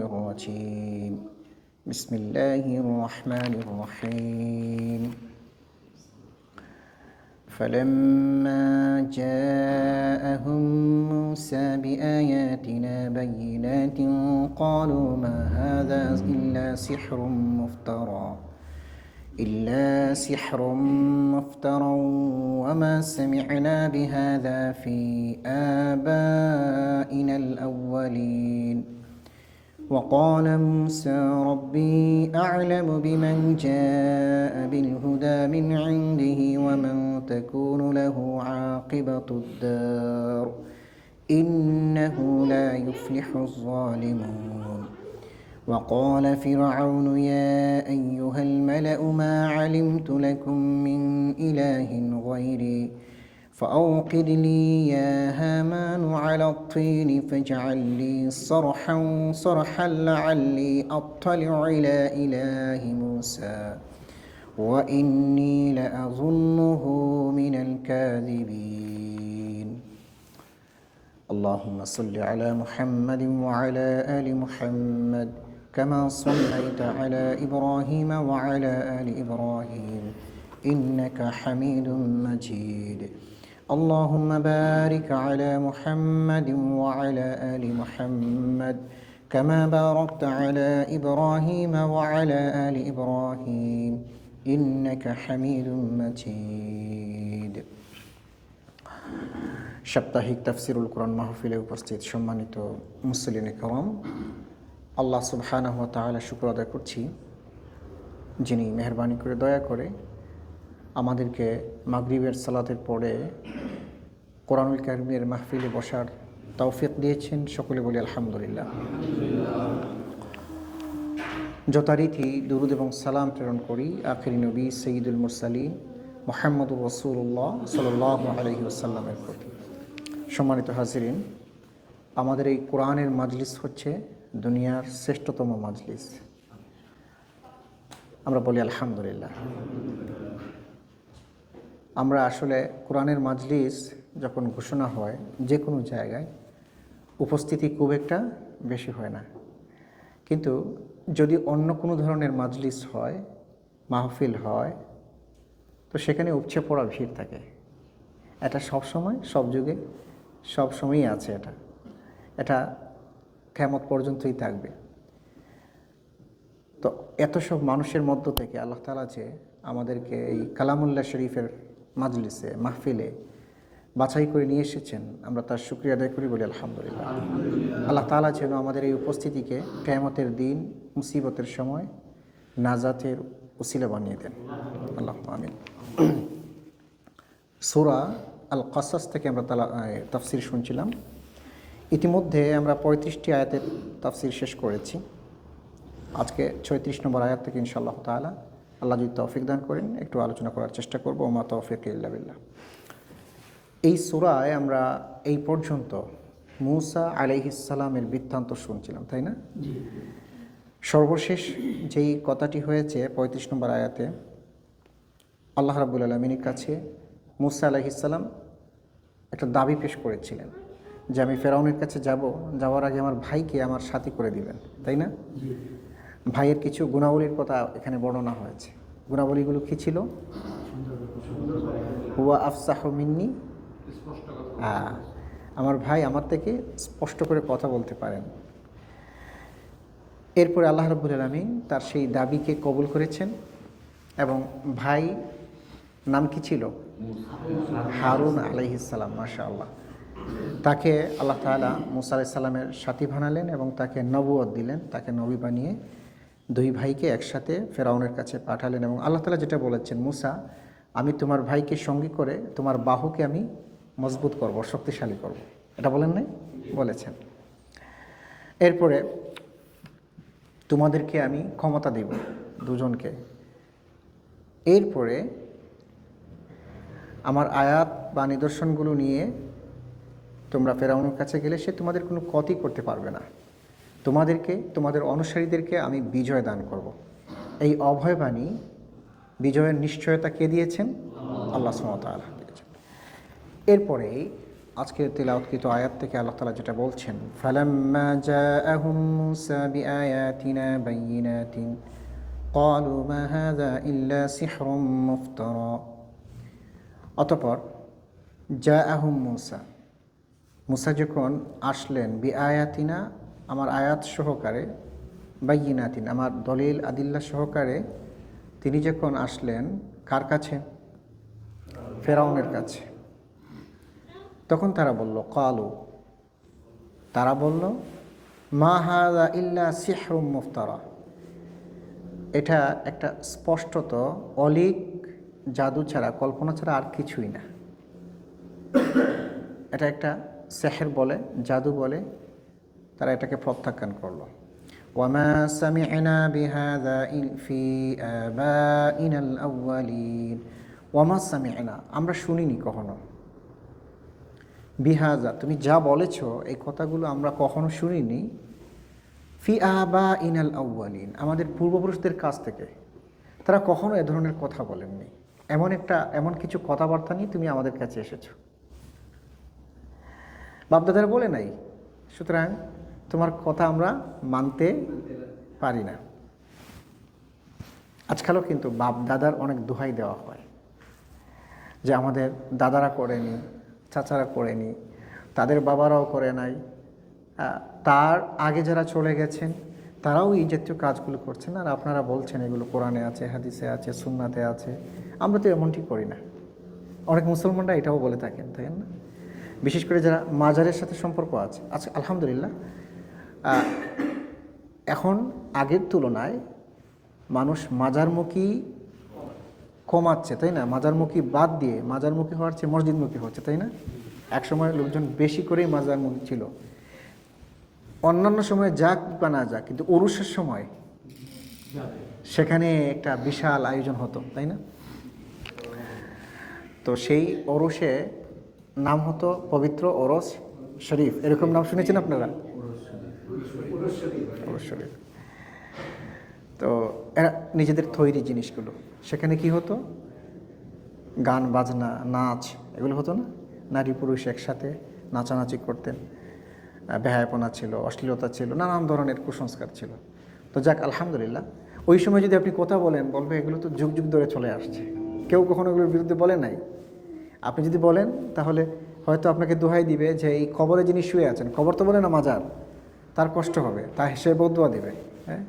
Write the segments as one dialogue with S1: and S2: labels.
S1: الرجيم بسم الله الرحمن الرحيم فلما جاءهم موسى بآياتنا بينات قالوا ما هذا إلا سحر مفترى وما سمعنا بهذا في آبائنا الأولين وقال موسى ربي أعلم بمن جاء بالهدى من عنده ومن تكون له عاقبة الدار إنه لا يفلح الظالمون وقال فرعون يا أيها الملأ ما علمت لكم من إله غيري فأوقد لي يا هامان على الطين فاجعل لي صرحا لعلي أطلع إلى إله موسى وإني لأظنه من الكاذبين اللهم صل على محمد وعلى آل محمد كما صليت على إبراهيم وعلى آل إبراهيم إنك حميد مجيد اللهم بارك على محمد وعلى آل محمد كما باركت على إبراهيم وعلى آل إبراهيم إنك حميد مجيد সাপ্তাহিক তাফসিরুল কোরআন মাহফিলে উপস্থিত সম্মানিত মুসলিম کرام আল্লাহ সুবহানাহু ওয়া তাআলা শুকর আদায় করছি যিনি মেহেরবানি করে দয়া করে আমাদেরকে মাগরিবের সালাতের পরে কোরআনুল কারীমের মাহফিলে বসার তৌফিক দিয়েছেন। সকলে বলি আলহামদুলিল্লাহ। যথারীতি দুরূদ এবং সালাম প্রেরণ করি আখিরি নবী সাইয়্যিদুল মুরসালিন মুহাম্মদুর রাসূলুল্লাহ সাল্লাল্লাহু আলাইহি ওয়াসাল্লামের প্রতি। সম্মানিত হাজিরিন, আমাদের এই কোরআনের মাজলিস হচ্ছে দুনিয়ার শ্রেষ্ঠতম মাজলিস। আমরা বলি আলহামদুলিল্লাহ। আমরা আসলে কোরআনের মাজলিস যখন ঘোষণা হয় যে কোনো জায়গায় উপস্থিতি খুব একটা বেশি হয় না, কিন্তু যদি অন্য কোনো ধরনের মাজলিস হয়, মাহফিল হয়, তো সেখানে উপচে পড়া ভিড় থাকে। এটা সবসময় সব যুগে সব সময়ই আছে। এটা কিয়ামত পর্যন্তই থাকবে। তো এত সব মানুষের মধ্য থেকে আল্লাহ তাআলা যে আমাদেরকে এই কালামুল্লাহ শরীফের মাজলিসে মাহফিলে বাছাই করে নিয়ে এসেছেন, আমরা তার শুকরিয়া আদায় করি, বলি আলহামদুলিল্লাহ। আল্লাহ তাআলা যেন আমাদের এই উপস্থিতিকে কিয়ামতের দিন মুসিবতের সময় নাজাতের উসিলা বানিয়ে দেন, আল্লাহুম্মা আমিন। সূরা আল কাসাস থেকে আমরা তাফসির শুনছিলাম। ইতিমধ্যে আমরা 35টি আয়াতের তাফসির শেষ করেছি। আজকে 36 নম্বর আয়াত থেকে ইনশাআল্লাহ তাআলা আল্লাহ যদি তৌফিক দান করেন একটু আলোচনা করার চেষ্টা করব। ওমা তৌফিক ইল্লা বিল্লাহ। এই সূরায় আমরা এই পর্যন্ত মূসা আলাইহিস সালামের বৃত্তান্ত শুনছিলাম, তাই না? সর্বশেষ যেই কথাটি হয়েছে 35 নম্বর আয়াতে, আল্লাহ রাব্বুল আলামিনের কাছে মূসা আলাইহিস সালাম একটা দাবি পেশ করেছিলেন যে আমি ফেরাউনের কাছে যাওয়ার আগে আমার ভাইকে আমার সাথী করে দিবেন, তাই না? ভাইয়ের কিছু গুণাবলীর কথা এখানে বর্ণনা হয়েছে। গুণাবলীগুলো কী ছিল? হুয়া আফসাহু মিন্নি, আমার ভাই আমার থেকে স্পষ্ট করে কথা বলতে পারেন। এরপরে আল্লাহ রাব্বুল আলামিন তার সেই দাবিকে কবুল করেছেন এবং ভাই নাম কি ছিল? হারুন আলাইহিস সালাম। মাশাআল্লাহ। তাকে আল্লাহ তাআলা মূসা আলাইহিস সালামের সাথী বানালেন এবং তাকে নবুয়ত দিলেন, তাকে নবী বানিয়ে দুই ভাইকে একসাথে ফেরাউনের কাছে পাঠালেন। এবং আল্লাহ তাআলা যেটা বলেছেন, মূসা আমি তোমার ভাইকে সঙ্গী করে তোমার বাহুকে আমি মজবুত করব, শক্তিশালী করব, এটা বলেন নাই? বলেছেন। এরপরে তোমাদেরকে আমি ক্ষমতা দেব দুজনকে। এরপরে আমার আয়াত বা নিদর্শনগুলো নিয়ে তোমরা ফেরাউনের কাছে গেলে সে তোমাদের কোনো ক্ষতি করতে পারবে না। তোমাদের অনুসারীদেরকে আমি বিজয় দান করব। এই অভয়বাণী, বিজয়ের নিশ্চয়তা কে দিয়েছেন? আল্লাহ সুবহানাহু ওয়া তাআলা দিয়েছেন। এরপরে আজকের তিলাওয়াতকৃত আয়াত থেকে আল্লাহ তাআলা যেটা বলছেন, ফালাম্মা জাআহুম মূসা বিআয়াতিনা বাইয়িনাতিন ক্বালু মা হাযা ইল্লা সিহরুম মুফতারা। অতঃপর জাআহুম মূসা, মূসা যখন আসলেন, বিআয়াতিনা আমার আয়াত সহকারে, বাইয়িনাতিন আমার দলিল আদিল্লা সহকারে, তিনি যখন আসলেন কার কাছে? ফেরাউনের কাছে। তখন তারা বলল, ক্বালু তারা বলল, মা হাযা ইল্লা সিহরুম মুফতারা, এটা একটা স্পষ্টত অলীক জাদু ছাড়া, কল্পনা ছাড়া আর কিছুই না। এটা একটা সেহর বলে, জাদু বলে, তারা এটাকে প্রত্যাখ্যান করলো। ওয়ামা সামি'না বিহাযা ফি আবাইনাল আউয়ালিন, ওয়ামা সামি'না আমরা শুনিনি কখনো, বিহাযা তুমি যা বলেছ এই কথাগুলো আমরা কখনো শুনিনি, ফি আবাইনাল আউয়ালিন আমাদের পূর্বপুরুষদের কাছ থেকে তারা কখনো এ ধরনের কথা বলেননি। এমন কিছু কথাবার্তা নিয়ে তুমি আমাদের কাছে এসেছো, বাপদাদারা বলে নাই, সুতরাং তোমার কথা আমরা মানতে পারি না। আজকালও কিন্তু বাপ দাদার অনেক দোহাই দেওয়া হয় যে আমাদের দাদারা করেনি, চাচারা করেনি, তাদের বাবারাও করে নাই, তার আগে যারা চলে গেছেন তারাও এই জাতীয় কাজগুলো করছেন, আর আপনারা বলছেন এগুলো কোরআনে আছে, হাদিসে আছে, সুন্নাতে আছে। আমরা তো এমনটি করি না। অনেক মুসলমানরা এটাও বলে থাকেন, তাই না? বিশেষ করে যারা মাজারের সাথে সম্পর্ক আছে। আচ্ছা, আলহামদুলিল্লাহ এখন আগের তুলনায় মানুষ মাজারমুখী কমাচ্ছে, তাই না? মাজারমুখী বাদ দিয়ে মাজারমুখী হওয়ার চেয়ে মসজিদমুখী হচ্ছে, তাই না? একসময় লোকজন বেশি করেই মাজারমুখী ছিল, অন্যান্য সময় যাক বা না যাক, কিন্তু ওরসের সময় সেখানে একটা বিশাল আয়োজন হতো, তাই না? তো সেই ওরসে নাম হতো পবিত্র ওরস শরীফ, এরকম নাম শুনেছেন আপনারা? ওরস শরীফ। তো এরা নিজেদের তৈরি জিনিসগুলো, সেখানে কি হতো? গান বাজনা, নাচ, এগুলো হতো না? নারী পুরুষ একসাথে নাচানাচি করতেন, বেহায়াপনা ছিল, অশ্লীলতা ছিল, নানান ধরনের কুসংস্কার ছিল। তো যাক, আলহামদুলিল্লাহ ওই সময় যদি আপনি কথা বলেন, বলবে এগুলো তো যুগ যুগ ধরে চলে আসছে, কেউ কখনো এগুলোর বিরুদ্ধে বলে নাই। আপনি যদি বলেন তাহলে হয়তো আপনাকে দোহাই দিবে যে এই কবরে যিনি শুয়ে আছেন, কবর তো বলে না মাজার, তার কষ্ট হবে, তা সে বদুয়া দিবে, হ্যাঁ,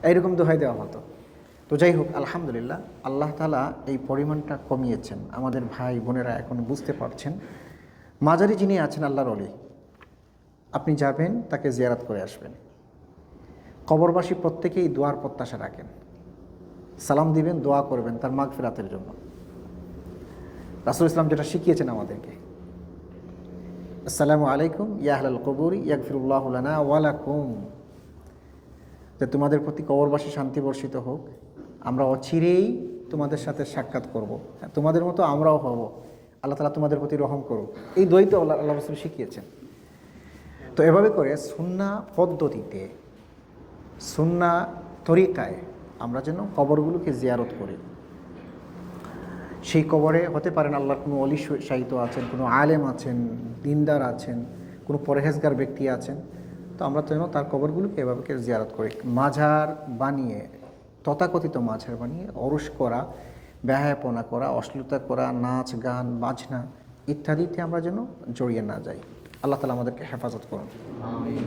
S1: এইরকম দোহাই দেওয়া হতো। তো যাই হোক, আলহামদুলিল্লাহ আল্লাহ তাআলা এই পরিমাণটা কমিয়েছেন, আমাদের ভাই বোনেরা এখন বুঝতে পারছেন। মাজারে যিনি আছেন আল্লাহর ওলি, আপনি যাবেন, তাকে জিয়ারত করে আসবেন। কবরবাসী প্রত্যেকেই দোয়ার প্রত্যাশা রাখেন, সালাম দিবেন, দোয়া করবেন তার মাগফিরাতের জন্য। রাসূল ইসলাম যেটা শিখিয়েছেন আমাদেরকে, আসসালামু আলাইকুম ইয়া আহলাল কবুরি ইয়াগফিরুল্লাহু লানা ওয়া লাকুম, যে তোমাদের প্রতি কবরবাসী শান্তি বর্ষিত হোক, আমরা অচিরেই তোমাদের সাথে সাক্ষাৎ করব, তোমাদের মতো আমরাও হব, আল্লাহ তাআলা তোমাদের প্রতি রহম করুক। এই দোয়াই তো আল্লাহ রাসূল শিখিয়েছেন। তো এভাবে করে সুন্নাহ পদ্ধতিতে, সুন্নাহ তরিকায় আমরা যেন কবরগুলোকে জিয়ারত করি। সেই কবরে হতে পারেন আল্লাহর কোনো অলি শাহিত আছেন, কোনো আলেম আছেন, দিনদার আছেন, কোনো পরহেজগার ব্যক্তি আছেন। তো আমরা যেন তার কবরগুলোকে এভাবে জিয়ারত করি। মাজার বানিয়ে, তথাকথিত মাজার বানিয়ে ওরস করা, বেহায়াপনা করা, অশ্লীলতা করা, নাচ গান বাজনা ইত্যাদিতে আমরা যেন জড়িয়ে না যাই। আল্লাহ তাআলা আমাদেরকে হেফাজত করুন। আমিন।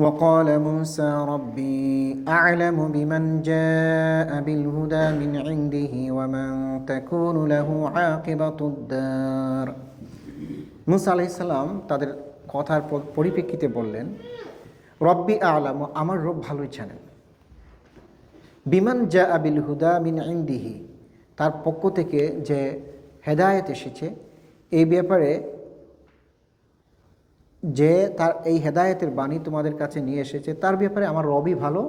S1: وقال موسى ربي أعلم بمن جاء بالهدى من عنده ومن تكون له عاقبة الدار। মুসা আলাইহিস সালাম তাদের কথার পরিপ্রেক্ষিতে বললেন, রব্বি আ'লাম, আমার রব ভালোই জানেন, বিমান জাআ বিল হুদা মিন ইনদিহি, তার পক্ষ থেকে যে হেদায়েত এসেছে, এই ব্যাপারে যে তার এই হেদায়েতের বাণী তোমাদের কাছে নিয়ে এসেছে, তার ব্যাপারে আমার রবই ভালো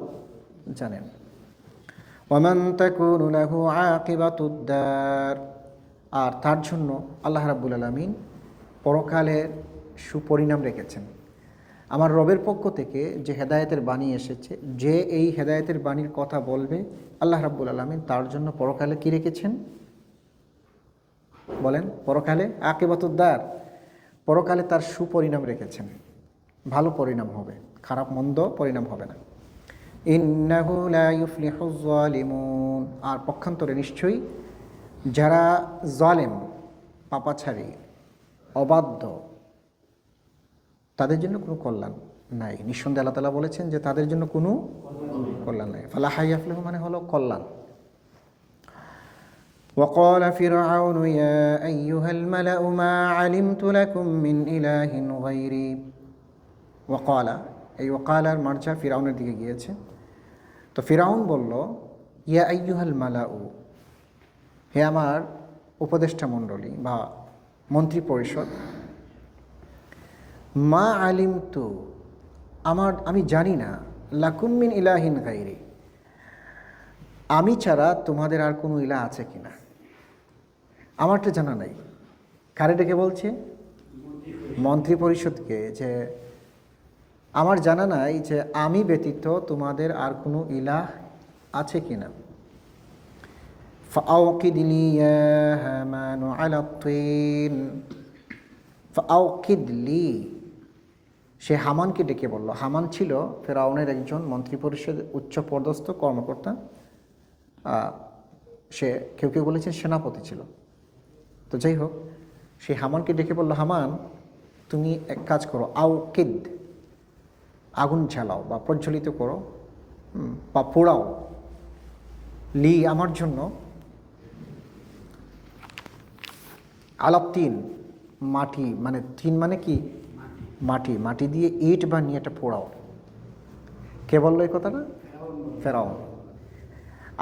S1: জানেন। ওয়ামান তাকুনু লাহু আকিবাতুদ দার, আর তার জন্য আল্লাহ রাব্বুল আলামিন পরকালের সুপরিণাম রেখেছেন। আমার রবের পক্ষ থেকে যে হেদায়েতের বাণী এসেছে, যে এই হেদায়েতের বাণীর কথা বলবে, আল্লাহ রাব্বুল আলামিন তার জন্য পরকালে কি রেখেছেন? বলেন পরকালে আকিবাতুদ্দার, পরকালে তার সুপরিণাম রেখেছেন, ভালো পরিণাম হবে, খারাপ মন্দ পরিণাম হবে না। ইন্নাহু লা ইউফলিহুজ যালিমুন, আর পক্ষান্তরে নিশ্চয়ই যারা জালেম, পাপাচারী, অবাধ্য, তাদের জন্য কোনো কল্যাণ নাই। নিঃসন্দেহে আল্লাহ তাআলা বলেছেন যে তাদের জন্য কোনো কল্যাণ নাই। ফালাহা ইয়াফলিহু মানে হলো কল্যাণ। وقال فرعون يا أيها الملأ ما علمت لكم من إله غيري وقال এই ওয়াকালার মার্জা ফিরাউনের দিকে গিয়েছে। তো ফিরাউন বলল ইয়া আইয়ুহাল মালাউ, হে আমার উপদেষ্টা মণ্ডলী বা মন্ত্রী পরিষদ, মা আলিমতু আমি জানি না, লাকুম মিন ইলাহিন গায়রি, আমি ছাড়া তোমাদের আর কোনো ইলাহ আছে কিনা, আমারটা জানা নাই। কারে ডেকে বলছে? মন্ত্রী পরিষদকে, যে আমার জানা নাই যে আমি ব্যতীত তোমাদের আর কোনো ইলাহ আছে কিনা। ফাআউকিদ লি ইয়া হামানু আলা তিন, ফাআউকিদ লি, সে হামানকে ডেকে বলল। হামান ছিল ফেরাউনের একজন মন্ত্রী পরিষদের উচ্চ পদস্থ কর্মকর্তা। সে কেউ কেউ বলেছেন সেনাপতি ছিল। তো যাই হোক, সেই হামানকে ডেকে বলল, হামান তুমি এক কাজ করো, আউকিদ, আগুন জ্বালাও বা প্রজ্বলিত করো বা পোড়াও, লি আমার জন্য, আলাপ তিন, মাটি, মানে তিন মানে কি মাটি, মাটি দিয়ে ইট বানিয়ে এটা পোড়াও। কে বললো এই কথাটা? ফেরাউন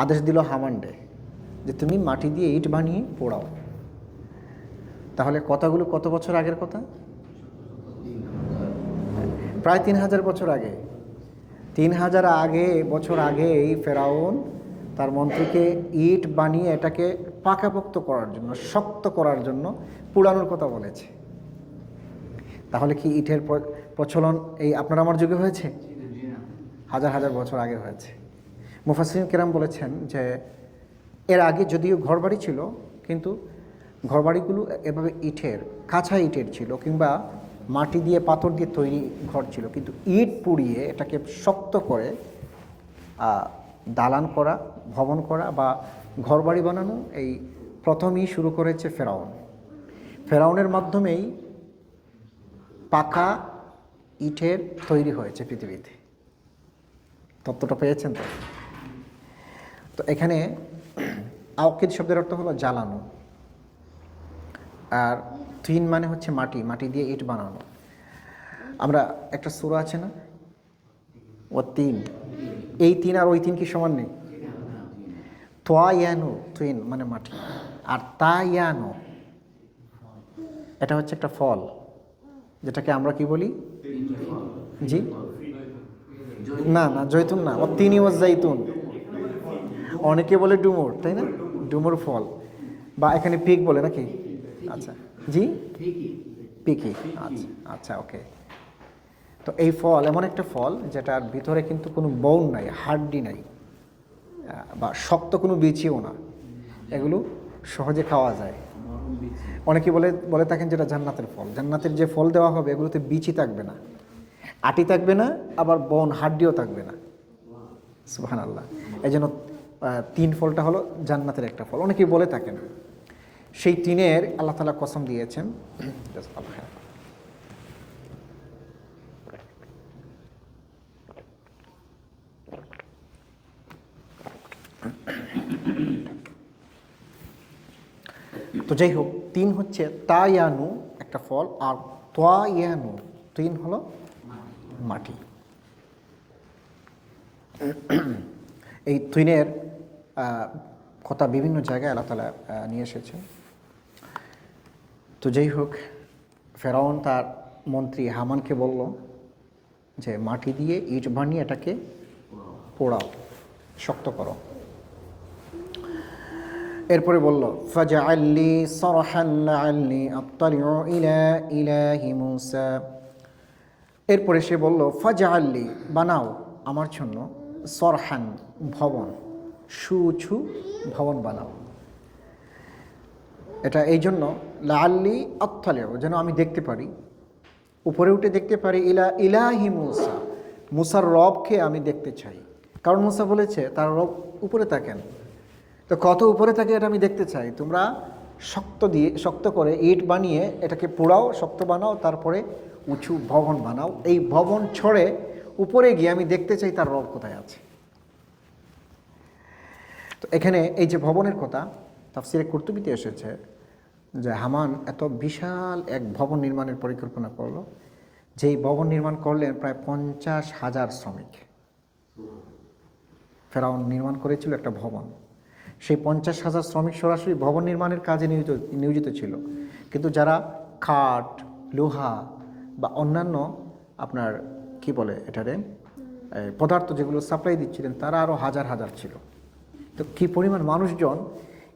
S1: আদেশ দিল হামানডে যে তুমি মাটি দিয়ে ইট বানিয়ে পোড়াও। তাহলে কথাগুলো কত বছর আগের কথা? প্রায় 3000 বছর আগে। 3000 বছর আগেই ফেরাউন তার মন্ত্রীকে ইট বানিয়ে এটাকে পাকাপোক্ত করার জন্য, শক্ত করার জন্য পোড়ানোর কথা বলেছে। তাহলে কি ইটের প্রচলন এই আপনার আমার যুগে হয়েছে? হাজার হাজার বছর আগে হয়েছে। মুফাসসিরিন কেরাম বলেছেন যে এর আগে যদিও ঘরবাড়ি ছিল, কিন্তু ঘরবাড়িগুলো এভাবে ইটের, কাঁচা ইটের ছিল, কিংবা মাটি দিয়ে পাথর দিয়ে তৈরি ঘর ছিল, কিন্তু ইট পুড়িয়ে এটাকে শক্ত করে দালান করা, ভবন করা বা ঘরবাড়ি বানানো এই প্রথমেই শুরু করেছে ফেরাউন। ফেরাউনের মাধ্যমেই পাকা ইটের তৈরি হয়েছে পৃথিবীতে। তত্ত্বটা পেয়েছেন তো? তো এখানে আওকিদ শব্দের অর্থ হলো জ্বালানো, আর তিন মানে হচ্ছে মাটি, মাটি দিয়ে ইট বানানো। আমরা একটা সূরা আছে না, ও তিন, এই তিন আর ওই তিন কি সমান নেই? তোয়ায়ানো, তিন মানে মাটি, আর তায়ানো এটা হচ্ছে একটা ফল, যেটাকে আমরা কি বলি? জি না না, জৈতুন না, ও তিনই ও জাইতুন, অনেকে বলে ডুমুর, তাই না? ডুমুর ফল, বা এখানে পিক বলে নাকি? আচ্ছা জি, পিকি, আচ্ছা আচ্ছা, ওকে। তো এই ফল এমন একটা ফল যেটার ভিতরে কিন্তু কোনো বোন নাই, হাড্ডি নাই, বা শক্ত কোনো বীজও না, এগুলো সহজে খাওয়া যায়। অনেকে বলে থাকেন যেটা জান্নাতের ফল। জান্নাতের যে ফল দেওয়া হবে এগুলোতে বীজই থাকবে না, আটি থাকবে না, আবার বোন হাড্ডিও থাকবে না। সুবহানাল্লাহ। এই জন্য তিন ফলটা হলো জান্নাতের একটা ফল। অনেকেই বলে থাকেন সেই তিনের আল্লাহ তাআলা কসম দিয়েছেন। তো যাই হোক, তিন হচ্ছে তায়ানু একটা ফল, আর তোয়ায়ানু তিন হলো মাটি। এই তিনের কথা বিভিন্ন জায়গায় আল্লাহ তাআলা নিয়ে এসেছে। তো যাই হোক, ফেরাউন তার মন্ত্রী হামানকে বলল যে মাটি দিয়ে ইট বানিয়ে এটাকে পোড়াও, শক্ত করো। এরপরে বলল ফাজআললি সারহান লাআল্লি আত্তালিউ ইলা ইলাহি মূসা। এরপরে সে বলল ফাজআললি, বানাও আমার জন্য, সরহান ভবন, সুউঁচু ভবন বানাও। এটা এই জন্য লাআল্লি আত্তালিউ, যেন আমি দেখতে পারি, উপরে উঠে দেখতে পারি ইলাহি মুসা, মুসার রবকে আমি দেখতে চাই। কারণ মুসা বলেছে তার রব উপরে থাকেন, তো কত উপরে থাকে এটা আমি দেখতে চাই। তোমরা শক্ত করে ইট বানিয়ে এটাকে পোড়াও, শক্ত বানাও, তারপরে উঁচু ভবন বানাও। এই ভবন ছড়ে উপরে গিয়ে আমি দেখতে চাই তার রব কোথায় আছে। তো এখানে এই যে ভবনের কথা তাফসিরে কুরতুবিতে এসেছে যে হামান এত বিশাল এক ভবন নির্মাণের পরিকল্পনা করলো, যেই ভবন নির্মাণ করলেন প্রায় 50,000 শ্রমিক। ফেরাউন নির্মাণ করেছিল একটা ভবন, সেই 50,000 শ্রমিক সরাসরি ভবন নির্মাণের কাজে নিয়োজিত ছিল, কিন্তু যারা কাঠ, লোহা বা অন্যান্য আপনার কি বলে এটারে পদার্থ যেগুলো সাপ্লাই দিচ্ছিলেন তারা আরও হাজার হাজার ছিল। তো কী পরিমাণ মানুষজন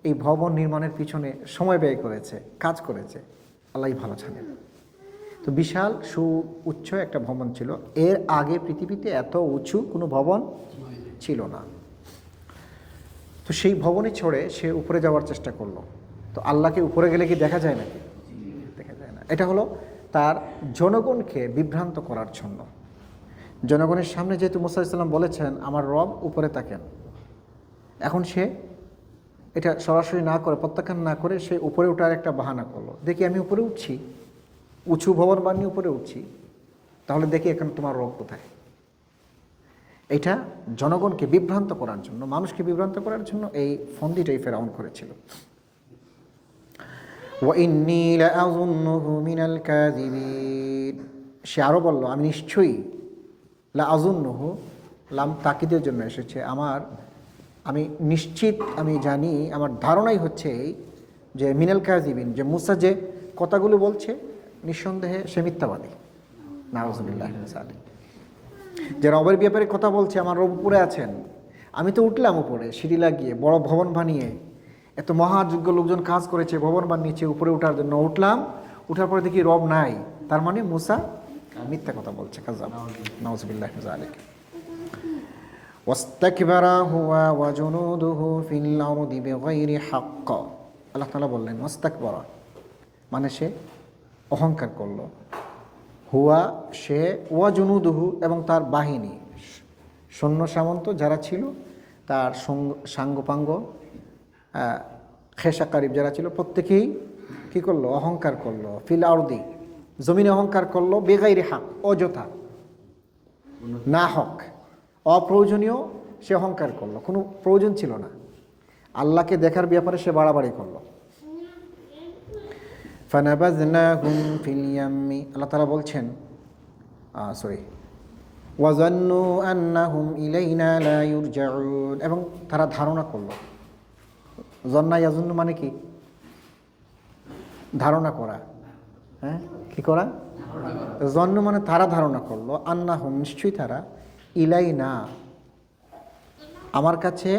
S1: এই ভবন নির্মাণের পিছনে সময় ব্যয় করেছে, কাজ করেছে, আল্লাহই ভালো জানেন। তো বিশাল উচ্চ একটা ভবন ছিল, এর আগে পৃথিবীতে এত উঁচু কোনো ভবন ছিল না। তো সেই ভবনে ছড়ে সে উপরে যাওয়ার চেষ্টা করলো। তো আল্লাহকে উপরে গেলে কি দেখা যায় নাকি? দেখা যায় না। এটা হলো তার জনগণকে বিভ্রান্ত করার জন্য। জনগণের সামনে যেহেতু মুসা আলাইহিস সালাম বলেছেন আমার রব উপরে থাকেন, এখন সে এটা সরাসরি না করে, প্রত্যাখ্যান না করে সে উপরে ওঠার একটা বাহানা করলো। দেখি আমি উপরে উঠছি, উঁচু ভবন বানিয়ে উপরে উঠছি, তাহলে দেখি এখন তোমার রব কোথায়। এটা জনগণকে বিভ্রান্ত করার জন্য, মানুষকে বিভ্রান্ত করার জন্য এই ফন্দিটাই ফেরাউন করেছিল। ওয়াইন্নী লাআযুন্নুহু মিনাল কাযিবিন, সে আরও বলল আমি নিশ্চয়ই, লাআযুন্নুহু লাম তাকিদের জন্য এসেছে, আমি নিশ্চিত, আমি জানি, আমার ধারণাই হচ্ছে এই যে মিনাল কাযিবিন, যে মুসা যে কথাগুলো বলছে নিঃসন্দেহে সে মিথ্যাবাদী। নাউযুবিল্লাহি মিন যালিক। যে রবের ব্যাপারে কথা বলছে আমার রব উপরে আছেন, আমি তো উঠলাম উপরে সিঁড়ি লাগিয়ে, বড় ভবন বানিয়ে, এত মহাযোগ্য লোকজন কাজ করেছে, ভবন বানিয়েছে, উপরে ওঠার জন্য উঠলাম, উঠার পরে দেখি রব নাই, তার মানে মুসা মিথ্যা কথা বলছে, কাযাব। নাউযুবিল্লাহি মিন যালিক। ওয়াস্তাকবারা হুয়া ওয়া জুনুদুহু ফিল আরদি বিগাইরি হক, আল্লাহ তাআলা বললেন ওয়াস্তাকবারা মানে সে অহংকার করলো, হুয়া সে, ওয়া জুনুদুহু এবং তার বাহিনী, সৈন্য সামন্ত যারা ছিল, তার সাঙ্গপাঙ্গ খেসাকারিব যারা ছিল, প্রত্যেকেই কী করলো? অহংকার করলো। ফিল আরদি জমিনে অহংকার করলো, বেগাইরি হক অযথা, না হক, অপ্রয়োজনীয় সে অহংকার করলো, কোনো প্রয়োজন ছিল না। আল্লাহকে দেখার ব্যাপারে সে বাড়াবাড়ি করলো। ফানাবাযনাহুম ফিল ইয়াম্মি, আল্লাহ তাআলা বলছেন ওয়াজান্নু আন্নাহুম ইলাইনা লা ইউরজাউন, এবং তারা ধারণা করলো। জন্না ইয়াজুন্নু মানে কি? ধারণা করা। হ্যাঁ, কি করা? জন্নু মানে তারা ধারণা করলো, আন্নাহুম নিশ্চয়ই তারা, ইলাইনা আমার কাছে,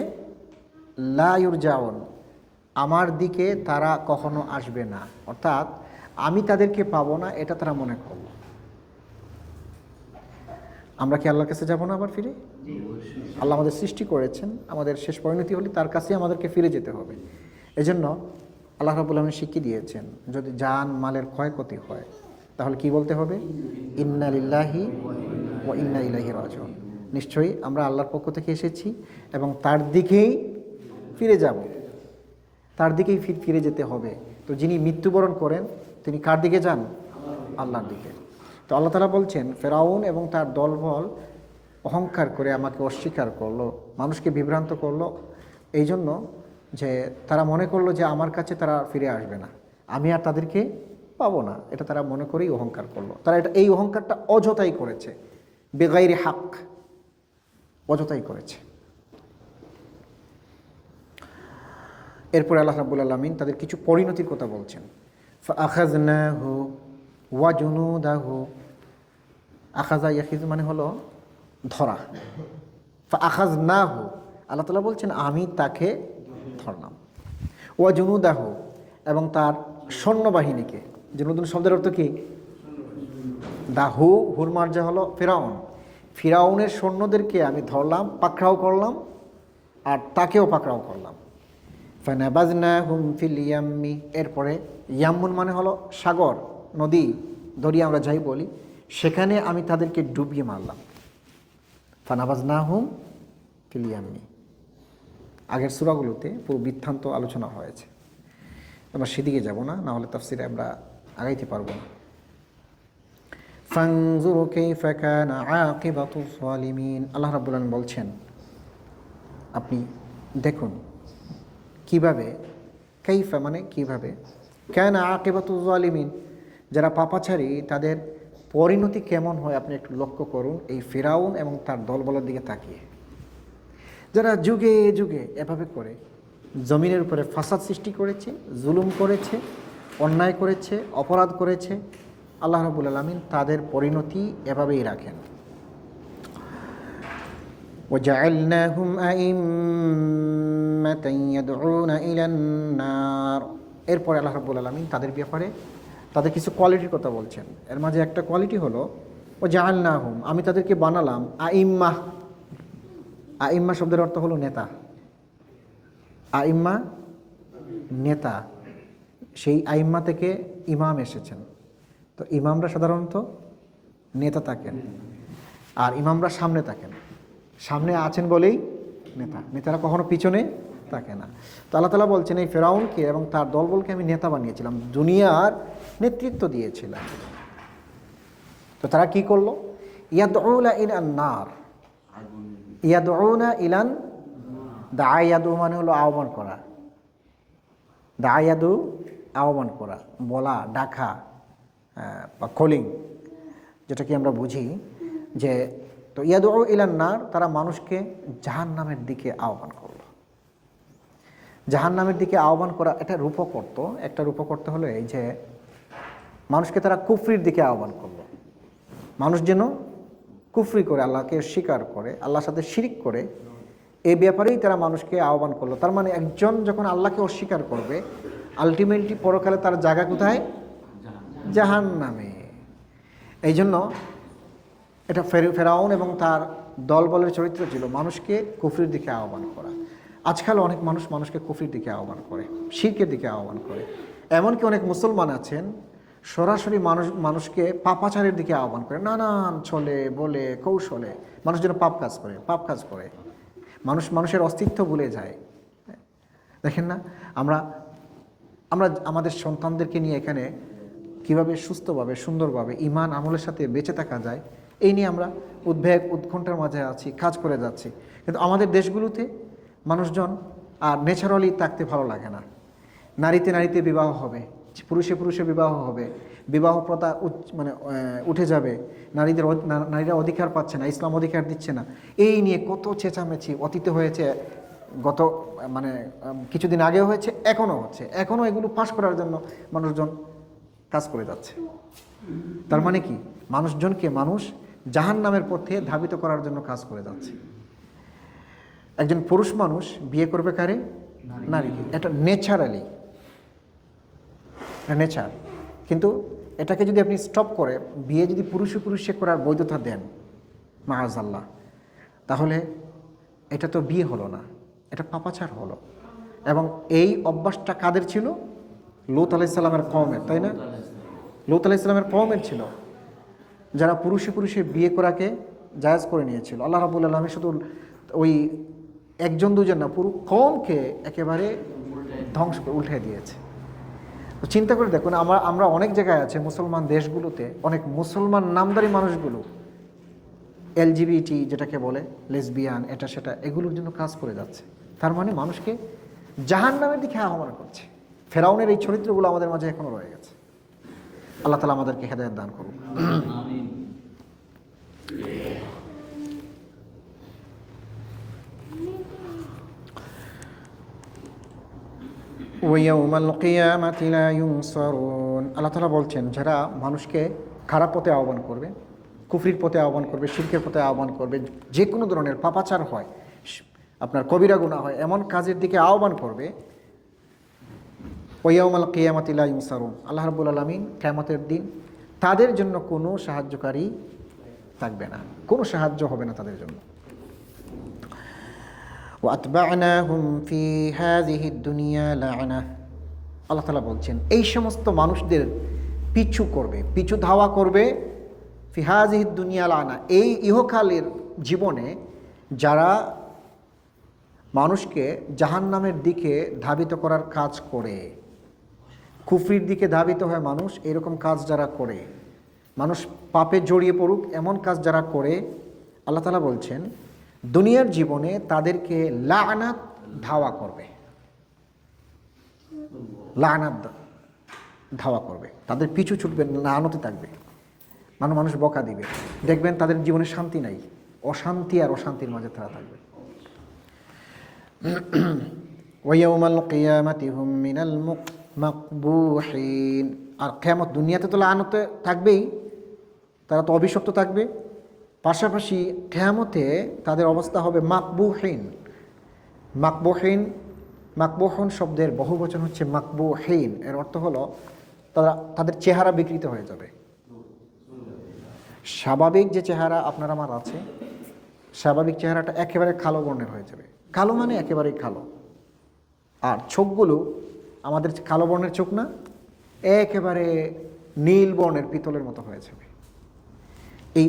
S1: লা ইউরজাউন আমার দিকে তারা কখনো আসবে না, অর্থাৎ আমি তাদেরকে পাবো না, এটা তারা মনে করলো। আমরা কি আল্লাহর কাছে যাব না আবার ফিরে? আল্লাহ আমাদের সৃষ্টি করেছেন, আমাদের শেষ পরিণতি হলে তার কাছেই আমাদেরকে ফিরে যেতে হবে। এজন্য আল্লাহ রাব্বুল আলামিন শিখিয়ে দিয়েছেন, যদি জান মালের ক্ষয়ক্ষতি হয় তাহলে কি বলতে হবে? ইন্না লিল্লাহি ওয়া ইন্না ইলাইহি রাজিউন, নিশ্চয়ই আমরা আল্লাহর পক্ষ থেকে এসেছি এবং তার দিকেই ফিরে যাব, তার দিকেই ফিরে যেতে হবে। তো যিনি মৃত্যুবরণ করেন তিনি কার দিকে যান? আল্লাহর দিকে। তো আল্লাহ তাআলা বলছেন ফেরাউন এবং তার দলবল অহংকার করে আমাকে অস্বীকার করলো, মানুষকে বিভ্রান্ত করলো, এই জন্য যে তারা মনে করলো যে আমার কাছে তারা ফিরে আসবে না, আমি আর তাদেরকে পাবো না, এটা তারা মনে করেই অহংকার করলো। তারা এই অহংকারটা অযথাই করেছে, বেগাইরি হক, অযথাই করেছে। এরপরে আল্লাহ রাব্বুল আলামিন তাদের কিছু পরিণতির কথা বলছেন। ফাআখাযনাহু ওয়া জুনুদাহু, আখাযা ইয়াখিযু মানে হলো ধরা, ফাআখাযনাহু আল্লাহ তাআলা বলছেন আমি তাকে ধরলাম, ওয়া জুনুদাহু এবং তার সৈন্যবাহিনীকে। জুনুদুন শব্দের অর্থ কি? দাহু, হুর মার্জা হলো ফিরাউন, ফিরাউনের সৈন্যদেরকে আমি ধরলাম, পাকড়াও করলাম, আর তাকেও পাকড়াও করলাম। ফানাবাযনাহুম ফিল ইয়াম্মি, এরপরে ইয়াম্মুন মানে হলো সাগর, নদী, দরিয়া আমরা যাই বলি, সেখানে আমি তাদেরকে ডুবিয়ে মারলাম। ফানাবাযনাহুম ফিল ইয়াম্মি, আগের সূরাগুলোতে পুরো বৃত্তান্ত আলোচনা হয়েছে, আমরা সেদিকে যাব না, না হলে তাফসীরে আমরা আগাইতে পারবো না। ফানজুরু কাইফা কানা আকিবাতু যালিমিন, আল্লাহ রাব্বুল আলামিন বলছেন আপনি দেখুন কিভাবে, কাইফা মানে কিভাবে, কানা আকিবাতু যালিমিন যারা পাপাচারী তাদের পরিণতি কেমন হয় আপনি একটু লক্ষ্য করুন এই ফিরাউন এবং তার দলবলের দিকে তাকিয়ে। যারা যুগে যুগে এভাবে করে জমিনের উপরে ফাসাদ সৃষ্টি করেছে, জুলুম করেছে, অন্যায় করেছে, অপরাধ করেছে, আল্লাহ রাব্বুল আলামিন তাদের পরিণতি এভাবেই রাখেন। وَجَعَلْنَاهُمْ أَئِمَّةً يَدْعُونَ إِلَى النَّارِ, এরপরে আল্লাহ রাব্বুল আলামিন তাদের ব্যাপারে তাদের কিছু কোয়ালিটির কথা বলছেন। এর মাঝে একটা কোয়ালিটি হলো وَجَعَلْنَاهُمْ, আমি তাদেরকে বানালাম আইম্মা। আইম্মা শব্দের অর্থ হলো নেতা। আইম্মা নেতা, সেই আইম্মা থেকে ইমাম এসেছেন। তো ইমামরা সাধারণত নেতা থাকেন, আর ইমামরা সামনে থাকেন, সামনে আছেন বলেই নেতা, নেতারা কখনো পিছনে থাকে না। তো আল্লাহ তাআলা বলছেন এই ফেরাউনকে এবং তার দলবলকে আমি নেতা বানিয়েছিলাম, দুনিয়ার নেতৃত্ব দিয়েছিলাম। তো তারা কি করলো? ইয়াদউনা ইলান নার, ইয়াদউনা ইলান, দায়াদু মানে হলো আহ্বান করা, দায়াদু আহ্বান করা, বলা, ডাকা বা কলিং, যেটাকে আমরা বুঝি যে, তো ইয়াদউ ইলান নার, তারা মানুষকে জাহান্নামের দিকে আহ্বান করলো। জাহান্নামের দিকে আহ্বান করা এটা রূপক অর্থ, একটা রূপক অর্থ হলো এই যে মানুষকে তারা কুফরির দিকে আহ্বান করলো, মানুষ যেন কুফরি করে, আল্লাহকে স্বীকার করে, আল্লাহর সাথে শিরিক করে, এই ব্যাপারেই তারা মানুষকে আহ্বান করলো। তার মানে একজন যখন আল্লাহকে অস্বীকার করবে আলটিমেটলি পরকালে তার জায়গা কোথায়? জাহান্নামে। এই জন্য এটা ফেরাউন এবং তার দলবলের চরিত্র ছিল মানুষকে কুফরির দিকে আহ্বান করা। আজকাল অনেক মানুষ মানুষকে কুফরির দিকে আহ্বান করে, শিরকের দিকে আহ্বান করে। এমনকি অনেক মুসলমান আছেন সরাসরি মানুষকে পাপাচারের দিকে আহ্বান করে, নানান ছলে বলে কৌশলে মানুষ যেন পাপ কাজ করে, মানুষের অস্তিত্ব ভুলে যায়। দেখেন না, আমরা আমাদের সন্তানদেরকে নিয়ে এখানে কিভাবে সুস্থভাবে সুন্দরভাবে ঈমান আমলের সাথে বেঁচে থাকা যায় এই নিয়ে আমরা উদ্বেগ উৎকণ্ঠার মাঝে আছি, কাজ করে যাচ্ছি। কিন্তু আমাদের দেশগুলোতে মানুষজন আর ন্যাচারালি থাকতে ভালো লাগে না। নারীতে নারীতে বিবাহ হবে, পুরুষে পুরুষে বিবাহ হবে, বিবাহ প্রথা মানে উঠে যাবে, নারীরা অধিকার পাচ্ছে না, ইসলাম অধিকার দিচ্ছে না, এই নিয়ে কত চেঁচামেচি অতীতে হয়েছে, গত মানে কিছুদিন আগেও হয়েছে, এখনও হচ্ছে, এখনও এগুলো পাশ করার জন্য মানুষজন কাজ করে যাচ্ছে। তার মানে কি? মানুষজনকে মানুষ জাহান্নামের পথে ধাবিত করার জন্য কাজ করে যাচ্ছে। একজন পুরুষ মানুষ বিয়ে করবে কারে? নারীকে। এটা ন্যাচারালি নেচার। কিন্তু এটাকে যদি আপনি স্টপ করে বিয়ে যদি পুরুষে করার বৈধতা দেন মাআযাল্লাহ, তাহলে এটা তো বিয়ে হলো না, এটা পাপাচার হলো। এবং এই অভ্যাসটা কাদের ছিল? লূত আলাইহিস সালামের কওমের, তাই না? লূত আলাইহিস সালামের কওমের ছিল, যারা পুরুষে বিয়ে করাকে জায়েজ করে নিয়েছিল। আল্লাহ রাব্বুল আলামিন শুধু ওই একজন দুজন না, পুরো কওমকে একেবারে ধ্বংস করে উল্টে দিয়েছে। তো চিন্তা করে দেখুন, আমরা অনেক জায়গায় আছে মুসলমান দেশগুলোতে, অনেক মুসলমান নামদারি মানুষগুলো এলজিবিটি যেটাকে বলে, লেসবিয়ান, এটা সেটা, এগুলোর জন্য কাজ করে যাচ্ছে। তার মানে মানুষকে জাহান্নামের দিকে আহ্বান করছে। ফেরাউনের এই চরিত্রগুলো আমাদের মাঝে এখনো রয়ে গেছে। আল্লাহ তাআলা আমাদেরকে হেদায়েত দান করুন। ওয়ায়াউমাল কিয়ামাতি লা ইউনসারুন, আল্লাহ তাআলা বলছেন যারা মানুষকে খারাপ পথে আহ্বান করবে, কুফরির পথে আহ্বান করবে, শিরকের পথে আহ্বান করবে, যে কোনো ধরনের পাপাচার হয়, আপনার কবিরা গুনাহ হয়, এমন কাজের দিকে আহ্বান করবে, ওয়ায়াউমাল কিয়ামাতি লা ইউনসারুন, আল্লাহ রাব্বুল আলামিন কিয়ামতের দিন তাদের জন্য কোনো সাহায্যকারী থাকবে না, কোনো সাহায্য হবে না তাদের জন্য। ওয়াতবা'নাহুম ফি হাযিহিদ দুনিয়া লা'না। আল্লাহ তাআলা বলছেন এই সমস্ত মানুষদের পিছু করবে, পিছু ধাওয়া করবে, ফি হাযিহিদ দুনিয়া লা'না, এই ইহকালের জীবনে যারা মানুষকে জাহান্নামের দিকে ধাবিত করার কাজ করে, কুফরির দিকে ধাবিত হয় মানুষ, এরকম কাজ যারা করে, মানুষ পাপে জড়িয়ে পড়ুক এমন কাজ যারা করে, আল্লাহ তাআলা বলছেন দুনিয়ার জীবনে তাদেরকে লা'নাত ধাওয়া করবে, লা'নাত ধাওয়া করবে, তাদের পিছু ছুটবে, লা'নতে থাকবে, মানুষ বকা দিবে, দেখবেন তাদের জীবনে শান্তি নাই, অশান্তি আর অশান্তির মাঝে তারা থাকবে। ওয়াইয়াউমাল কিয়ামাতি হুম মিনাল মাকবুহিন, আর কিয়ামত দুনিয়াতে তো লা'নতে থাকবেই, তারা তো অভিশপ্ত থাকবে, পাশাপাশি কিয়ামতে তাদের অবস্থা হবে মাকবুহিন। মাকবুহিন, মাকবুহুন শব্দের বহুবচন হচ্ছে মাকবুহিন, এর অর্থ হলো তাদের চেহারা বিকৃত হয়ে যাবে। স্বাভাবিক যে চেহারা আপনার আমার আছে, স্বাভাবিক চেহারাটা একেবারে কালো বর্ণের হয়ে যাবে, কালো মানে একেবারেই কালো, আর চোখগুলো আমাদের কালো বর্ণের চোখ না, একেবারে নীল বর্ণের পিতলের মতো হয়ে যাবে। এই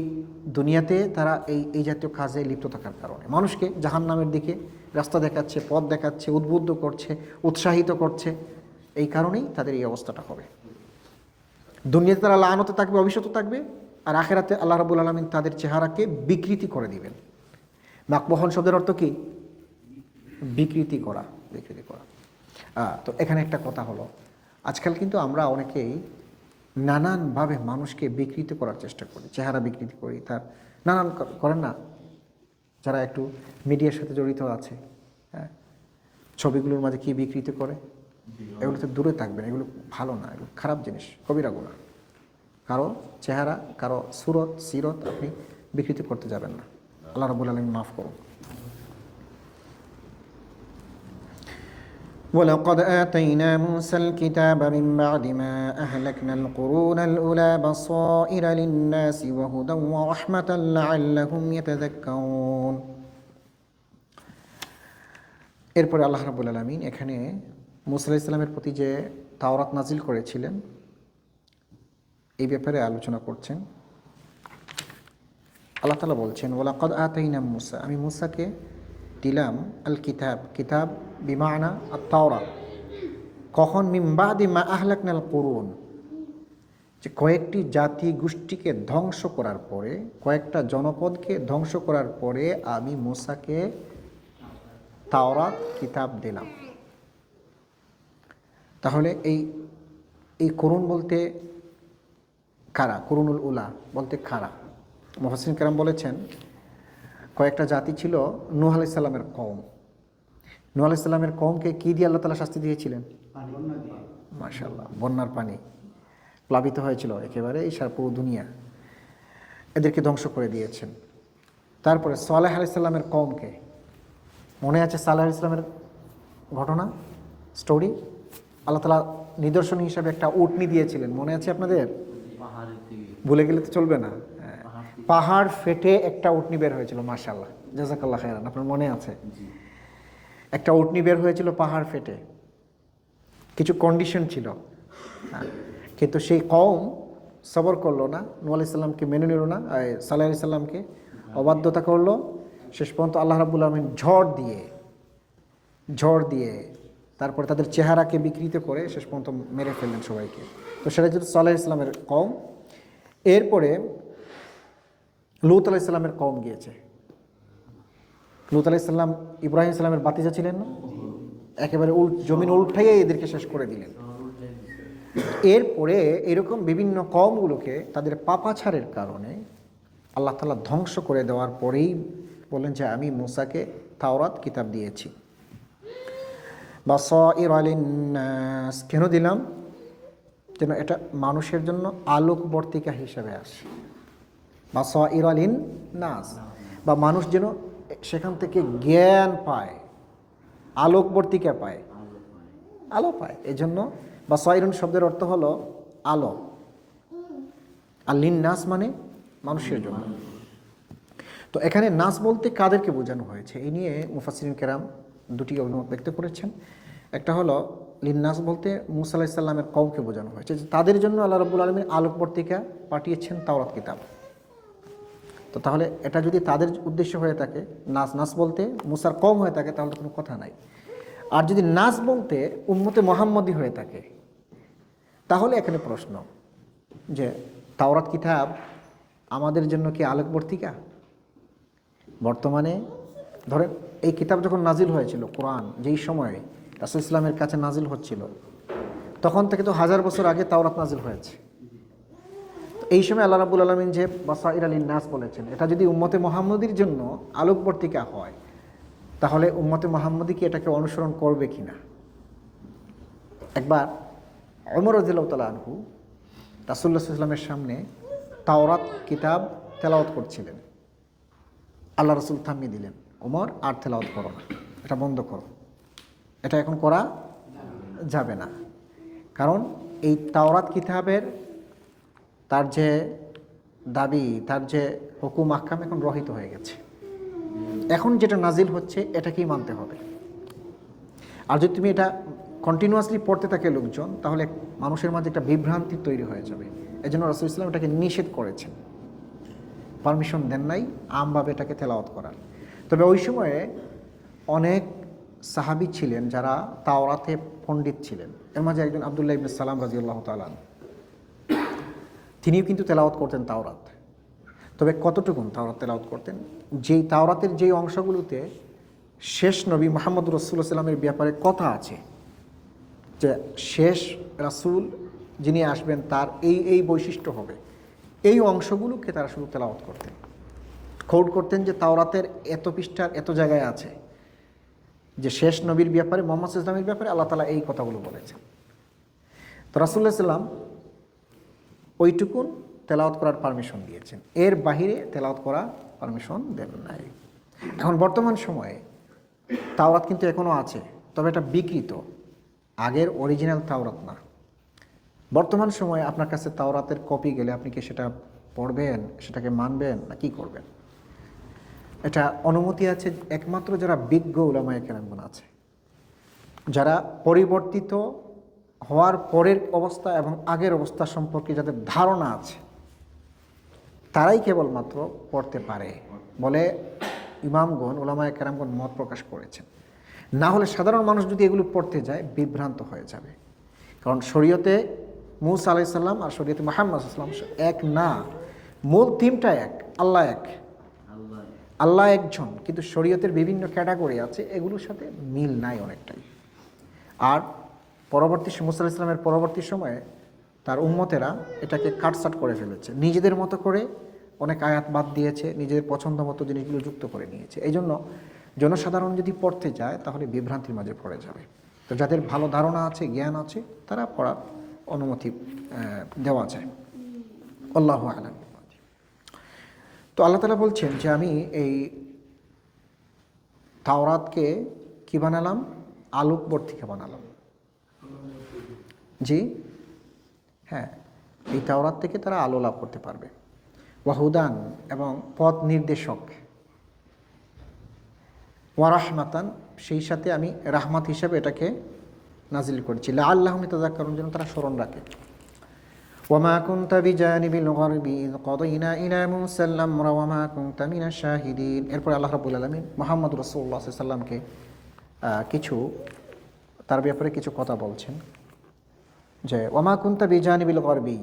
S1: দুনিয়াতে তারা এই জাতীয় কাজে লিপ্ত থাকার কারণে মানুষকে জাহান্নামের দিকে রাস্তা দেখাচ্ছে, পথ দেখাচ্ছে, উদ্বুদ্ধ করছে, উৎসাহিত করছে, এই কারণেই তাদের এই অবস্থাটা হবে। দুনিয়াতে তারা লাআনতে থাকবে, অভিশপ্ত থাকবে, আর আখিরাতে আল্লাহ রাব্বুল আলামিন তাদের চেহারাকে বিকৃতি করে দিবেন। মাকবুহুন শব্দের অর্থ কি? বিকৃতি করা, বিকৃতি করা। তো এখানে একটা কথা হলো, আজকাল কিন্তু আমরা অনেকেই নানানভাবে মানুষকে বিকৃত করার চেষ্টা করি, চেহারা বিকৃতি করি, তার নানান করেন না, যারা একটু মিডিয়ার সাথে জড়িত আছে, হ্যাঁ, ছবিগুলোর মাঝে কি বিকৃতি করে, এগুলো তো দূরে থাকবেন, এগুলো ভালো না, এগুলো খারাপ জিনিস, কবিরা গুনাহ। কারো চেহারা, কারো সুরত সিরত আপনি বিকৃতি করতে যাবেন না, আল্লাহ রাব্বুল আলামিন মাফ করুন। ولقد آتينا موسى الكتاب من بعد ما أهلكنا القرون الأولى بصائر للناس وهدى ورحمة لعلهم يتذكرون। এরপরে আল্লাহ রাব্বুল আলামিন এখানে মূসা আলাইহিস সালামের প্রতি যে তাওরাত নাজিল করেছিলেন এই ব্যাপারে আলোচনা করছেন। আল্লাহ তাআলা বলছেন ওয়ালাকাদ আতাইনা মুসা, আমি মুসাকে দিলাম আল কিতাব, কিতাব বিমানা আত-তাওরাত। কখন? মিন বাদি মা আহলাকনাল কুরুন, যে কয়েকটি জাতি গোষ্ঠীকে ধ্বংস করার পরে, কয়েকটা জনপদকে ধ্বংস করার পরে আমি মুসাকে তাওরাত কিতাব দিলাম। তাহলে এই কুরুন বলতে কারা? কুরুনুল উলা বলতে কারা? মুফাসসিরিন কেরাম বলেছেন কয়েকটা জাতি ছিল নূহ আলাইহিস সালামের কওম। নূহ আলাইহিস সালামের কওমকে কি দিয়ে আল্লাহ তাআলা শাস্তি দিয়েছিলেন? মাশাআল্লাহ, বন্যার পানি, প্লাবিত হয়েছিল একেবারে এই সারা পুরো দুনিয়া, এদেরকে ধ্বংস করে দিয়েছেন। তারপরে সালেহ আলাইহিস সালামের কওমকে, মনে আছে সালেহ আলাইহিস সালামের ঘটনা, স্টোরি? আল্লাহ তাআলা নিদর্শন হিসাবে একটা উটনি দিয়েছিলেন, মনে আছে আপনাদের? ভুলে গেলে তো চলবে না। পাহাড় ফেটে একটা উটনি বের হয়েছিল, মাশাআল্লাহ, জাযাকাল্লাহ খায়রান, আপনার মনে আছে? একটা উটনি বের হয়েছিল পাহাড় ফেটে, কিছু কন্ডিশন ছিল, কিন্তু সেই কওম সবর করলো না, নূহ আলাইহিস সালামকে মেনে নিল না, সালেহ আলাইহিস সালামকে অবাধ্যতা করলো। শেষ পর্যন্ত আল্লাহ রাব্বুল আলামিন ঝড় দিয়ে তারপরে তাদের চেহারাকে বিকৃত করে শেষ পর্যন্ত মেরে ফেললেন সবাইকে। তো সেটা যেহেতু সালেহ আলাইহিস সালামের কওম। এরপরে লূত আলাইহিস সালামের কওম গিয়েছে। লূত আলাইহিস সালাম ইব্রাহিম সালামের বাতিজা ছিলেন না, একেবারে জমিন উল্টাইয়ে এদেরকে শেষ করে দিলেন। এরপরে এরকম বিভিন্ন কওমগুলোকে তাদের পাপাচারের কারণে আল্লাহ তাআলা ধ্বংস করে দেওয়ার পরেই বলেন যে আমি মুসাকে তাওরাত কিতাব দিয়েছি। বাসাইর লিন-নাস, কেন দিলাম? যেন এটা মানুষের জন্য আলোকবর্তিকা হিসেবে আসে। বাসাইর লিন-নাস, বা মানুষ যেন সেখান থেকে জ্ঞান পায়, আলোকবর্তিকা পায়, আলো পায়। এই জন্য বাসাইরুন শব্দের অর্থ হলো আলো, আর লিন-নাস মানে মানুষের জন্য। তো এখানে নাস বলতে কাদেরকে বোঝানো হয়েছে এই নিয়ে মুফাসসিরিন কেরাম দুটি অভিমত ব্যক্ত করেছেন। একটা হলো লিন্নাস বলতে মুসা আলাইহিস সালামের কওমকে বোঝানো হয়েছে, যে তাদের জন্য আল্লাহ রাব্বুল আলামিন আলোকবর্তিকা পাঠিয়েছেন তাওরাত কিতাব। তো তাহলে এটা যদি তাদের উদ্দেশ্য হয়ে থাকে, নাস বলতে মুসার কওম হয়ে থাকে, তাহলে তো কোনো কথা নাই। আর যদি নাস বলতে উম্মতে মুহাম্মদী হয়ে থাকে, তাহলে এখানে প্রশ্ন যে তাওরাত কিতাব আমাদের জন্য কি আলোকবর্তিকা? বর্তমানে ধরেন এই কিতাব যখন নাজিল হয়েছিল, কোরআন যেই সময়ে রাসূল ইসলামের কাছে নাজিল হচ্ছিল, তখন থেকে তো 1000 বছর আগে তাওরাত নাজিল হয়েছে। তো এই সময় আল্লাহ রাব্বুল আলামিন যে বাসাইরা লিন-নাস বলেছেন, এটা যদি উম্মতে মুহাম্মদীর জন্য আলোকবর্তিকা হয়, তাহলে উম্মতে মুহাম্মদী কি এটাকে অনুসরণ করবে কিনা? একবার ওমর রাদিয়াল্লাহু তাআলা আনহু রাসূলুল্লাহ সাল্লাল্লাহু আলাইহি ওয়াসাল্লামের সামনে তাওরাত কিতাব তেলাওয়াত করছিলেন। আল্লাহ রাসূল থামিয়ে দিলেন, ওমর আর তেলাওয়াত করো না, এটা বন্ধ করো, এটা এখন করা যাবে না। কারণ এই তাওরাত কিতাবের তার যে দাবি, তার যে হুকুম আহকাম এখন রহিত হয়ে গেছে। এখন যেটা নাজিল হচ্ছে এটাকেই মানতে হবে। আর যদি তুমি এটা কন্টিনিউয়াসলি পড়তে থাকে লোকজন, তাহলে মানুষের মাঝে একটা বিভ্রান্তি তৈরি হয়ে যাবে। এই জন্য রাসূল ইসলাম এটাকে নিষেধ করেছেন, পারমিশন দেন নাই আমভাবে এটাকে তেলাওয়াত করার। তবে ওই সময়ে অনেক সাহাবী ছিলেন যারা তাওরাতে পণ্ডিত ছিলেন। এর মাঝে একজন আব্দুল্লাহ ইবনে সালাম রাদিয়াল্লাহু তাআলা, তিনিও কিন্তু তেলাওয়াত করতেন তাওরাত। তবে কতটুকুন তাওরাত তেলাওয়াত করতেন? যেই তাওরাতের যেই অংশগুলোতে শেষ নবী মুহাম্মদ রাসূলুল্লাহ সাল্লামের ব্যাপারে কথা আছে, যে শেষ রাসূল যিনি আসবেন তার এই এই বৈশিষ্ট্য হবে, এই অংশগুলোকে তারা শুধু তেলাওয়াত করতেন, কোট করতেন যে তাওরাতের এত পৃষ্ঠার এত জায়গায় আছে যে শেষ নবীর ব্যাপারে, মুহাম্মদ সাল্লাল্লাহু আলাইহি ওয়াসাল্লামের ব্যাপারে আল্লাহ তাআলা এই কথাগুলো বলেছেন। তো রাসূলুল্লাহ সাল্লাম ওইটুকুন তেলাওয়াত করার পারমিশন দিয়েছেন, এর বাহিরে তেলাওয়াত করা পারমিশন দেন নাই। এখন বর্তমান সময়ে তাওরাত কিন্তু এখনও আছে, তবে এটা বিকৃত, আগের অরিজিনাল তাওরাত না। বর্তমান সময়ে আপনার কাছে তাওরাতের কপি গেলে আপনি কি সেটা পড়বেন, সেটাকে মানবেন না কি করবেন? এটা অনুমতি আছে একমাত্র যারা বিজ্ঞ উলামায়ে কেরামগণ আছে, যারা পরিবর্তিত হওয়ার পরের অবস্থা এবং আগের অবস্থা সম্পর্কে যাদের ধারণা আছে, তারাই কেবলমাত্র পড়তে পারে বলে ইমামগণ, উলামায়ে কেরামগণ মত প্রকাশ করেছেন। না হলে সাধারণ মানুষ যদি এগুলো পড়তে যায় বিভ্রান্ত হয়ে যাবে। কারণ শরীয়তে মূসা আলাইহিস সালাম আর শরীয়তে মুহাম্মদ সাল্লাল্লাহু আলাইহি ওয়াসাল্লাম এক না, মূল থিমটা এক, আল্লাহ এক, আল্লাহ একজন, কিন্তু শরীয়তের বিভিন্ন ক্যাটাগরি আছে, এগুলোর সাথে মিল নাই অনেকটাই। আর পরবর্তী মূসা আলাইহিস সালামের পরবর্তী সময়ে তার উম্মতেরা এটাকে কাটছাট করে ফেলেছে, নিজেদের মতো করে অনেক আয়াত বাদ দিয়েছে, নিজেদের পছন্দ মতো জিনিসগুলো যুক্ত করে নিয়েছে। এই জন্য জনসাধারণ যদি পড়তে যায় তাহলে বিভ্রান্তির মাঝে পড়ে যাবে। তো যাদের ভালো ধারণা আছে, জ্ঞান আছে, তারা পড়ার অনুমতি দেওয়া যায়। আল্লাহু আ'লাম। তো আল্লাহ তাআলা বলছেন যে আমি এই তাওরাতকে কি বানালাম? আলোকবর্তিকা বানালাম। জি হ্যাঁ, এই তাওরাত থেকে তারা আলো লাভ করতে পারবে। ওয়াহুদান, এবং পথ নির্দেশক। ওয়া রাহমাতান, সেই সাথে আমি রাহমাত হিসাবে এটাকে নাজিল করেছি, লাআল্লাহুম ইয়াতাযাক্কারুন, যেন তারা স্মরণ রাখে। ওয়ামা কুনতা বিজানিবিল গারবি ইয কাদাইনা ইলা মুসাল আমরা ওয়ামা কুনতা মিনাশ শাহিদিন। এরপর আল্লাহ রাব্বুল আলামিন মুহাম্মদ রাসূলুল্লাহ সাল্লাল্লাহু আলাইহি ওয়াসাল্লামকে কিছু তার ব্যাপারে কিছু কথা বলছেন, যে ওয়ামা কুনতা বিজানিবিল গারবি,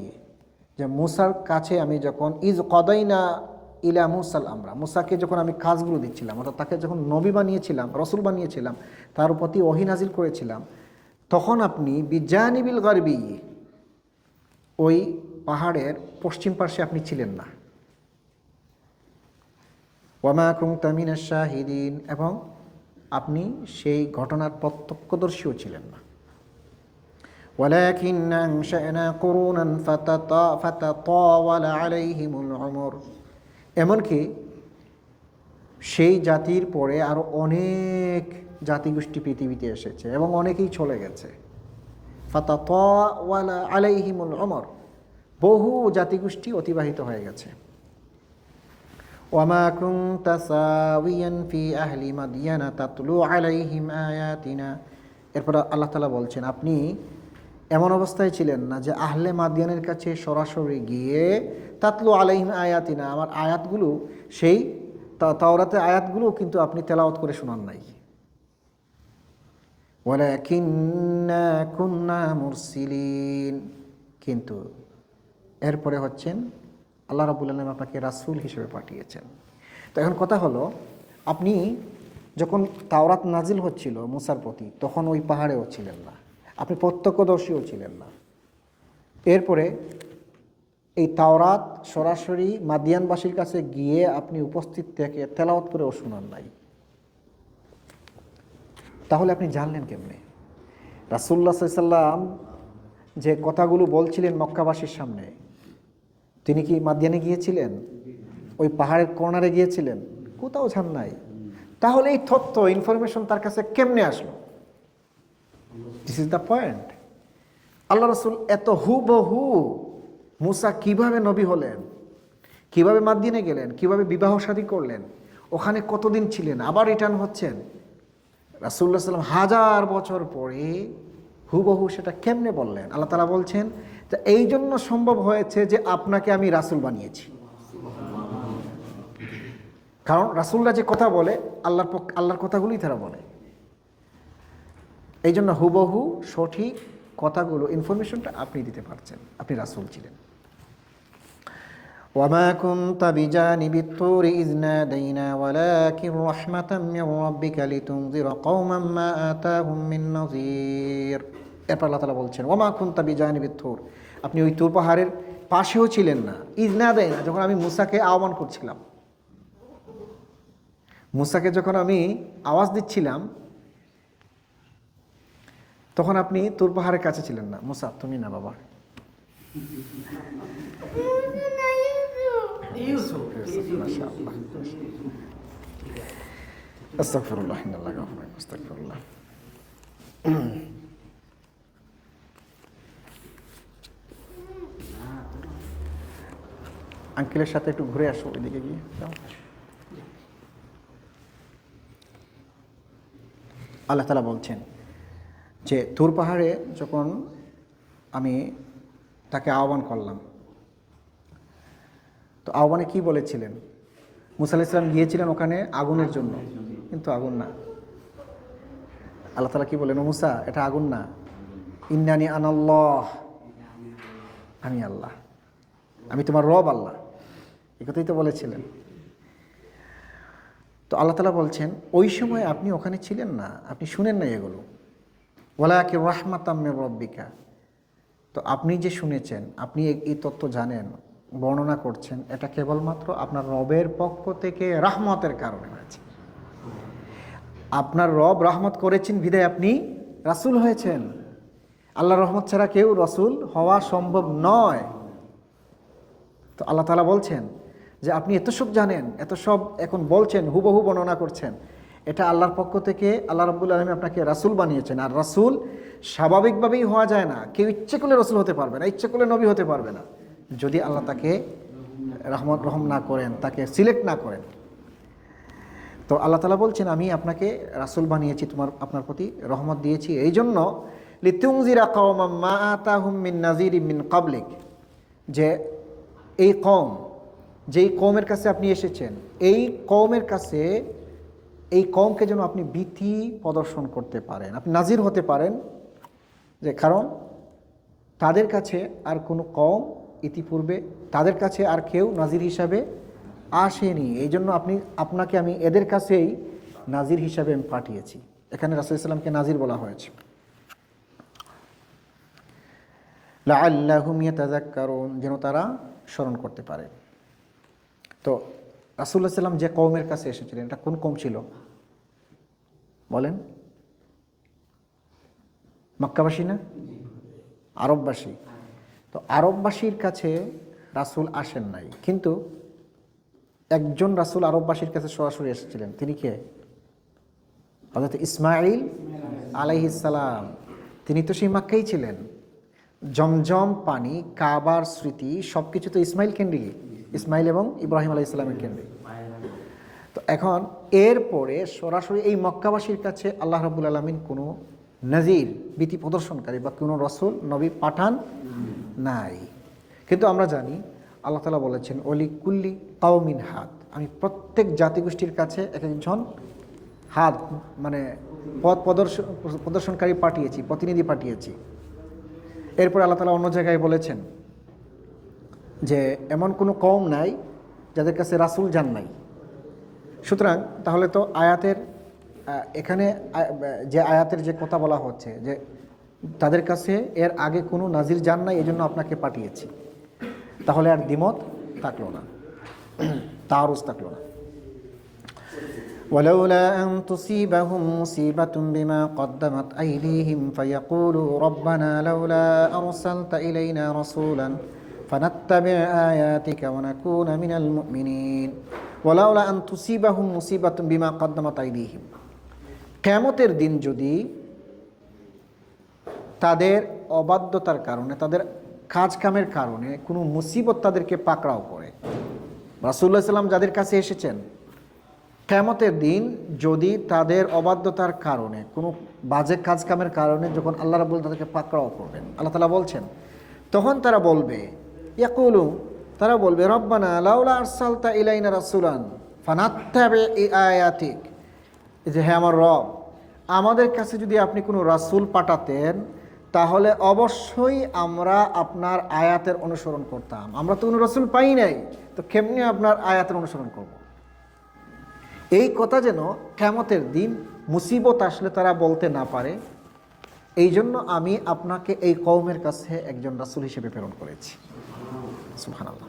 S1: যে মুসার কাছে আমি যখন ইয কাদাইনা ইলা মুসাল আমরা, মুসাকে যখন আমি কাজগুলো দিচ্ছিলাম, অর্থাৎ তাকে যখন নবী বানিয়েছিলাম, রসুল বানিয়েছিলাম, তার প্রতি ওহী নাজিল করেছিলাম, তখন আপনি বিজানিবিল গারবি, ওই পাহাড়ের পশ্চিম পার্শ্বে আপনি ছিলেন না। ওয়ামা কুনতা মিনাশ শাহিদিন, এবং আপনি সেই ঘটনার প্রত্যক্ষদর্শীও ছিলেন না। ওয়ালাকিন্না আনশা'না কুরুনান ফাতাতাওয়ালা আলাইহিমুল উমর, এমনকি সেই জাতির পরে আরও অনেক জাতিগোষ্ঠী পৃথিবীতে এসেছে এবং অনেকেই চলে গেছে। ফাতাতাওয়ালা আলাইহিমুল উমর, বহু জাতিগোষ্ঠী অতিবাহিত হয়ে গেছে। ওয়ামা কুনতা সাওয়িয়ান ফি আহলি মাদিয়ানা তাতলু আলাইহিম আয়াতিনা। এরপর আল্লাহ তাআলা বলছেন, আপনি এমন অবস্থায় ছিলেন না যে আহলে মাদিয়ানের কাছে সরাসরি গিয়ে তাতলু আলাইহিম আয়াতিনা, আমার আয়াতগুলো, সেই তাওরাতের আয়াতগুলো কিন্তু আপনি তেলাওয়াত করে শোনান নাই। ওয়ালাকিন্না কুন্না মুরসিলিন, কিন্তু এরপরে হচ্ছেন আল্লাহ রাব্বুল আলামিন আপনাকে রাসূল হিসেবে পাঠিয়েছেন। তো এখন কথা হলো, আপনি যখন তাওরাত নাজিল হচ্ছিল মুসার প্রতি, তখন ওই পাহাড়েও ছিলেন না, আপনি প্রত্যক্ষদর্শীও ছিলেন না। এরপরে এই তাওরাত সরাসরি মাদিয়ানবাসীর কাছে গিয়ে আপনি উপস্থিত থেকে তেলাওয়াত করেও শোনান নাই। তাহলে আপনি জানলেন কেমনে? রাসূলুল্লাহ সাল্লাল্লাহু আলাইহি ওয়াসাল্লাম যে কথাগুলো বলছিলেন মক্কাবাসীর সামনে, তিনি কি মাদিয়ানে গিয়েছিলেন? ওই পাহাড়ের কর্নারে গিয়েছিলেন? কোথাও যান নাই। তাহলে এই তথ্য, ইনফরমেশন তার কাছে কেমনে আসলো? This is the point. আল্লাহ রাসূল এত হুবহু মুসা কিভাবে নবী হলেন, কিভাবে মাদিয়ানে গেলেন, কিভাবে বিবাহ শাদী করলেন, ওখানে কতদিন ছিলেন, আবার রিটার্ন হচ্ছেন, রাসূলুল্লাহ সাল্লাল্লাহু আলাইহি ওয়াসাল্লাম হাজার বছর পরে হুবহু সেটা কেমনে বললেন? আল্লাহ তাআলা বলছেন যে এই জন্য সম্ভব হয়েছে যে আপনাকে আমি রাসূল বানিয়েছি। কারণ রাসূলরা যে কথা বলে, আল্লাহর কথাগুলোই তারা বলে। এই জন্য হুবহু সঠিক কথাগুলো, ইনফরমেশনটা আপনি দিতে পারছেন, আপনি রাসূল ছিলেন। وما كنت بجانب الطور إذ نادينا ولكن رحمة من ربك لتنذر قوما ما آتاهم من نذير। এরপর আল্লাহ তাআলা বলছেন, ওমা কুনতা বিজানিবিত তুর, আপনি ওই তুর পাহাড়ের পাশেও ছিলেন না। ইয নাদাইনা, যখন আমি মুসাকে আহ্বান করছিলাম, মুসাকে যখন আমি আওয়াজ দিচ্ছিলাম, তখন আপনি তুর পাহাড়ের কাছে ছিলেন না। মুসা, তুমি না বাবা, মাশাআল্লাহ, আস্তাগফিরুল্লাহ, ইন্নাল্লাহা গাফুরুর রাহিম, আস্তাগফিরুল্লাহ। আঙ্কেলের সাথে একটু ঘুরে আসো ওইদিকে গিয়ে। আল্লাহ তাআলা বলছেন যে তুর পাহাড়ে যখন আমি তাকে আহ্বান করলাম, তো আহ্বানে কি বলেছিলেন? মুসা আলাইহিস সালাম গিয়েছিলেন ওখানে আগুনের জন্য, কিন্তু আগুন না। আল্লাহ তাআলা কি বলেন? মুসা, এটা আগুন না, ইন্নানি আনাল্লাহ, আমি আল্লাহ, আমি তোমার রব আল্লাহ, এই কথাই তো বলেছিলেন। তো আল্লাহ তাআলা বলছেন ওই সময় আপনি ওখানে ছিলেন না, আপনি শুনেন না এগুলো। ওয়ালাকিন রাহমাতাম মির রাব্বিকা, তো আপনি যে শুনেছেন, আপনি এই তথ্য জানেন, বর্ণনা করছেন, এটা কেবলমাত্র আপনার রবের পক্ষ থেকে রহমতের কারণে হয়েছে। আপনার রব রহমত করেছেন বিধায় আপনি রাসূল হয়েছেন। আল্লাহর রহমত ছাড়া কেউ রাসূল হওয়া সম্ভব নয়। তো আল্লাহ তাআলা বলছেন যে আপনি এত সব জানেন, এত সব এখন বলছেন, হুবহু বর্ণনা করছেন, এটা আল্লাহর পক্ষ থেকে আল্লাহ রাব্বুল আলামিন আপনাকে রাসূল বানিয়েছেন। আর রাসূল স্বাভাবিকভাবেই হওয়া যায় না, কেউ ইচ্ছে করলে রাসূল হতে পারবে না, ইচ্ছে করলে নবী হতে পারবে না, যদি আল্লাহ তাকে রহম না করেন, তাকে সিলেক্ট না করেন। তো আল্লাহ তাআলা বলছেন আমি আপনাকে রাসূল বানিয়েছি, আপনার প্রতি রহমত দিয়েছি এই জন্য, লিতুনজিরা কওমান মা আতাহুম মিন নাযিরিন মিন ক্বাবলিক, যে এই কওম, যেই কওমের কাছে আপনি এসেছেন, এই কওমের কাছে, এই কওমকে যেন আপনি ভীতি প্রদর্শন করতে পারেন, আপনি নাজির হতে পারেন, যে কারণ তাদের কাছে আর কোনো কওম ইতিপূর্বে, তাদের কাছে আর কেউ নাজির হিসাবে আসেনি, এই জন্য আপনাকে আমি এদের কাছেই নাজির হিসাবে আমি পাঠিয়েছি। এখানে রাসূল সাল্লাল্লাহু আলাইহি ওয়াসাল্লামকে নাজির বলা হয়েছে। লাআল্লাহুম ইয়াতাযাক্কারুন, যেন তারা স্মরণ করতে পারে। তো রাসূলুল্লাহ সাল্লাল্লাহু আলাইহি ওয়াসাল্লাম যে কওমের কাছে এসেছিলেন, এটা কোন কওম ছিল বলেন? মক্কাবাসী না, আরববাসী। তো আরববাসীর কাছে রাসূল আসেন নাই, কিন্তু একজন রাসূল আরববাসীর কাছে সরাসরি এসেছিলেন। তিনি কে? হযরত ইসমাঈল আলাইহিস সালাম। তিনি তো সেই মক্কায় ছিলেন। জমজম পানি, কাবার স্মৃতি, সব কিছু তো ইসমাইল কেন্দ্রিক, ইসমাইল এবং ইব্রাহিম আলাইহিস সালামের কেন্দ্রিক। তো এখন এরপরে সরাসরি এই মক্কাবাসীর কাছে আল্লাহ রাব্বুল আলামিন কোনো নাজির ভীতি প্রদর্শনকারী বা কোনো রসুল নবী পাঠান নাই। কিন্তু আমরা জানি আল্লাহ তাআলা বলেছেন অলি কুল্লি কাওমিন হাদ, আমি প্রত্যেক জাতিগোষ্ঠীর কাছে এক একজন হাদ মানে পথ প্রদর্শনকারী পাঠিয়েছি, প্রতিনিধি পাঠিয়েছি। এরপর আল্লাহ তাআলা অন্য জায়গায় বলেছেন যে এমন কোনো কওম নাই যাদের কাছে রাসূল যান নাই। সুতরাং তাহলে তো আয়াতের এখানে যে আয়াতের যে কথা বলা হচ্ছে যে তাদের কাছে এর আগে কোনো নাজির যান নাই, এই জন্য আপনাকে পাঠিয়েছি, তাহলে আর দ্বিমত থাকলো না, তারুজ থাকলো না। ولولا أن تصيبهم مصيبة بما قدمت أيديهم فيقولوا ربنا لولا أرسلت إلينا رسولا فنتبع آياتك ونكون من المؤمنين ولولا أن تصيبهم مصيبة بما قدمت أيديهم। কিয়ামতের দিন যদি তাদের অবাধ্যতার কারণে, তাদের কাজ কামের কারণে কোনো মুসিবত তাদেরকে পাকড়াও করে, রাসূলুল্লাহ সাল্লাল্লাহু আলাইহি ওয়াসাল্লাম যাদের কাছে এসেছেন, কিয়ামতের দিন যদি তাদের অবাধ্যতার কারণে কোনো বাজে কাজ কামের কারণে যখন আল্লাহ রাব্বুল তাদেরকে পাকড়াও করবেন, আল্লাহ তাআলা বলছেন, তখন তারা বলবে ইয়াকুলু, তারা বলবে রব্বানা লাউলা আরসালতা ইলাইনা রাসূলান ফানাত্তাবি আয়াতিক, যে হে আমার রব, আমাদের কাছে যদি আপনি কোনো রাসূল পাঠাতেন তাহলে অবশ্যই আমরা আপনার আয়াতের অনুসরণ করতাম। আমরা তো কোনো রাসূল পাই নাই, তো কেমনে আপনার আয়াতের অনুসরণ করব? এই কথা যেন কিয়ামতের দিন মুসিবত আসলে তারা বলতে না পারে, এই জন্য আমি আপনাকে এই কওমের কাছে একজন রাসূল হিসেবে প্রেরণ করেছি। সুবহানাল্লাহ।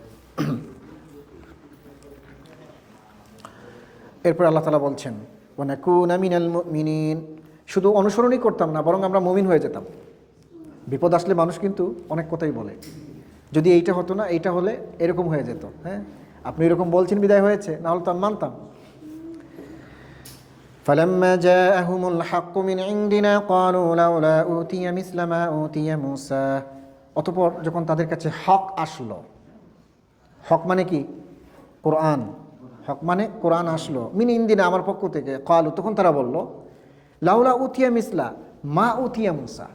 S1: এরপর আল্লাহ তাআলা বলছেন ওয়া নাকুনা মিনাল মুমিনিন, শুধু অনুসরণই করতাম না, বরং আমরা মুমিন হয়ে যেতাম। বিপদ আসলে মানুষ কিন্তু অনেক কথাই বলে, যদি এইটা হতো না, এইটা হলে এরকম হয়ে যেত, হ্যাঁ আপনি এরকম বলছেন বিদায় হয়েছে, না হলে তো আমি মানতাম। فلما جاءهم الحق من عندنا قالوا لولا أوتي مثل ما أوتي موسى, অতঃপর যখন তাদের কাছে হক আসলো, হক মানে কি? কোরআন, হক মানে কোরআন আসলো মিন ইন্দিনা, আমার পক্ষ থেকে, ক্বালু, তখন তারা বলল লাউলা উতিয়া মিসলা মা উতিয়া মুসা,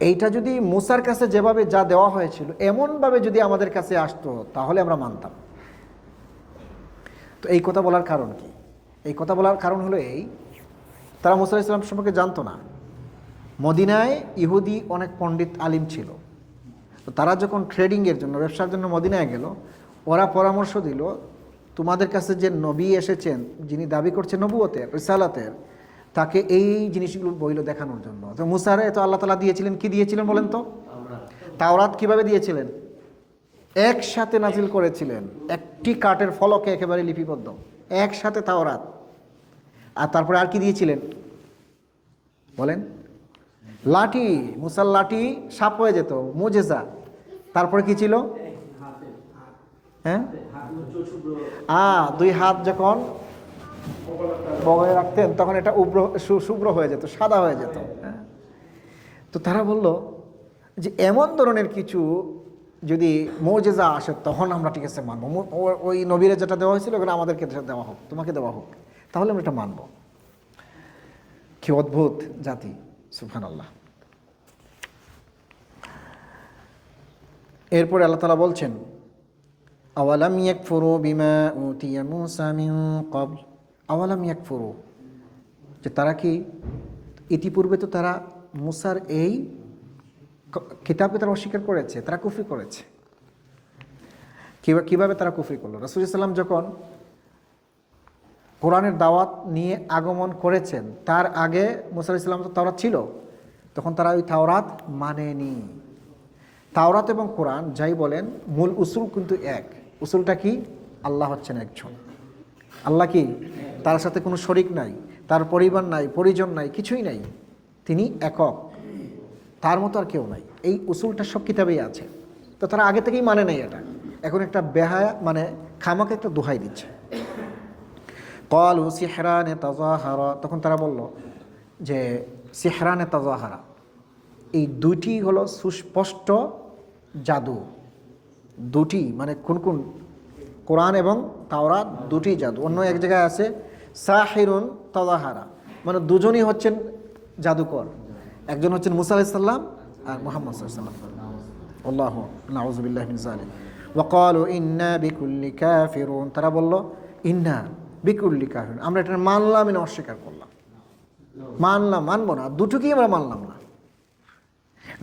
S1: এইটা যদি মুসার কাছে যেভাবে যা দেওয়া হয়েছিল এমনভাবে যদি আমাদের কাছে আসতো তাহলে আমরা মানতাম। তো এই কথা বলার কারণ কি? এই কথা বলার কারণ হলো এই, তারা মুসা আলাইহিস সালাম সম্পর্কে জানতো না। মদিনায় ইহুদি অনেক পণ্ডিত আলিম ছিল, তো তারা যখন ট্রেডিংয়ের জন্য, ব্যবসার জন্য মদিনায় গেল, ওরা পরামর্শ দিল তোমাদের কাছে যে নবী এসেছেন, যিনি দাবি করছে নবুয়তের, রিসালাতের, তাকে এই জিনিসগুলো বইল দেখানোর জন্য। তো মুসারে তো আল্লাহ তাআলা দিয়েছিলেন, কি দিয়েছিলেন বলেন তো? তাওরাত। কিভাবে দিয়েছিলেন? একসাথে নাজিল করেছিলেন, একটি কাঠের ফলকে একেবারে লিপিবদ্ধ, একসাথে তাওরাত। আর তারপরে আর কি দিয়েছিলেন বলেন? লাঠি, মুসার লাঠি সাপ হয়ে যেত, মুজেজা। তারপরে কি ছিল? হ্যাঁ, দুই হাত যখন বগলে রাখতেন তখন এটা শুভ্র হয়ে যেত, সাদা হয়ে যেত। তো তারা বলল যে এমন ধরনের কিছু যদি মুজেজা আসে তখন আমরা ঠিক আছে মানবো, ওই নবীরে যেটা দেওয়া হয়েছিল ওটা আমাদেরকে দেওয়া হোক, তোমাকে দেওয়া হোক, তাহলে আমরা এটা মানব। কি অদ্ভুত জাতি, সুবহানাল্লাহ। এরপরে আল্লাহ তাআলা বলছেন আওয়ালাম ইয়াকফুরু বিমা উতিয়া মূসা মিন ক্বাবল, আওয়ালাম ইয়াকফুরু, যে তারা কি ইতিপূর্বে তো তারা মুসার এই কিতাবকে তারা অস্বীকার করেছে, তারা কুফরি করেছে। কিভাবে তারা কুফরি করলো? রাসূল সাল্লাল্লাহু আলাইহি ওয়াসাল্লাম যখন কোরআনের দাওয়াত নিয়ে আগমন করেছেন, তার আগে মুসা আলাইহিস সালাম তো তাওরাত ছিল, তখন তারা ওই তাওরাত মানেনি। তাওরাত এবং কোরআন যাই বলেন, মূল উসুল কিন্তু এক। উসুলটা কি? আল্লাহ হচ্ছেন একজন। আল্লাহ কি? তার সাথে কোনো শরিক নাই, তার পরিবার নাই, পরিজন নাই, কিছুই নাই, তিনি একক, তার মতো আর কেউ নাই। এই উসুলটা সব কিতাবেই আছে। তো তারা আগে থেকেই মানে নাই এটা, এখন একটা বেহায়া মানে খামাকে একটা দোহাই দিচ্ছে। ক্বালু সিহরানে তাযাহারা, তখন তারা বলল যে সিহরানে তাযাহারা, এই দুটি হলো সুস্পষ্ট জাদু। দুটি মানে কোন কোন? কোরআন এবং তাওরাত দুটি জাদু। অন্য এক জায়গায় আছে সাহিরুন তাযাহারা, মানে দুজনই হচ্ছেন জাদুকর। একজন হচ্ছেন মুসা আলাইহিস সালাম আর মুহাম্মদ সাল্লাল্লাহু আলাইহি ওয়াসাল্লাম। আল্লাহু নাউযু বিল্লাহি মিন যালিক। ওয়া ক্বালু ইন্না বিকুল্লি কাফিরুন, তারা বলল ইন্না বিকুল্লি কাফিরুন, আমরা এটা মানলাম না অস্বীকার করলাম। মানবো না, দুটোকেই আমরা মানলাম না।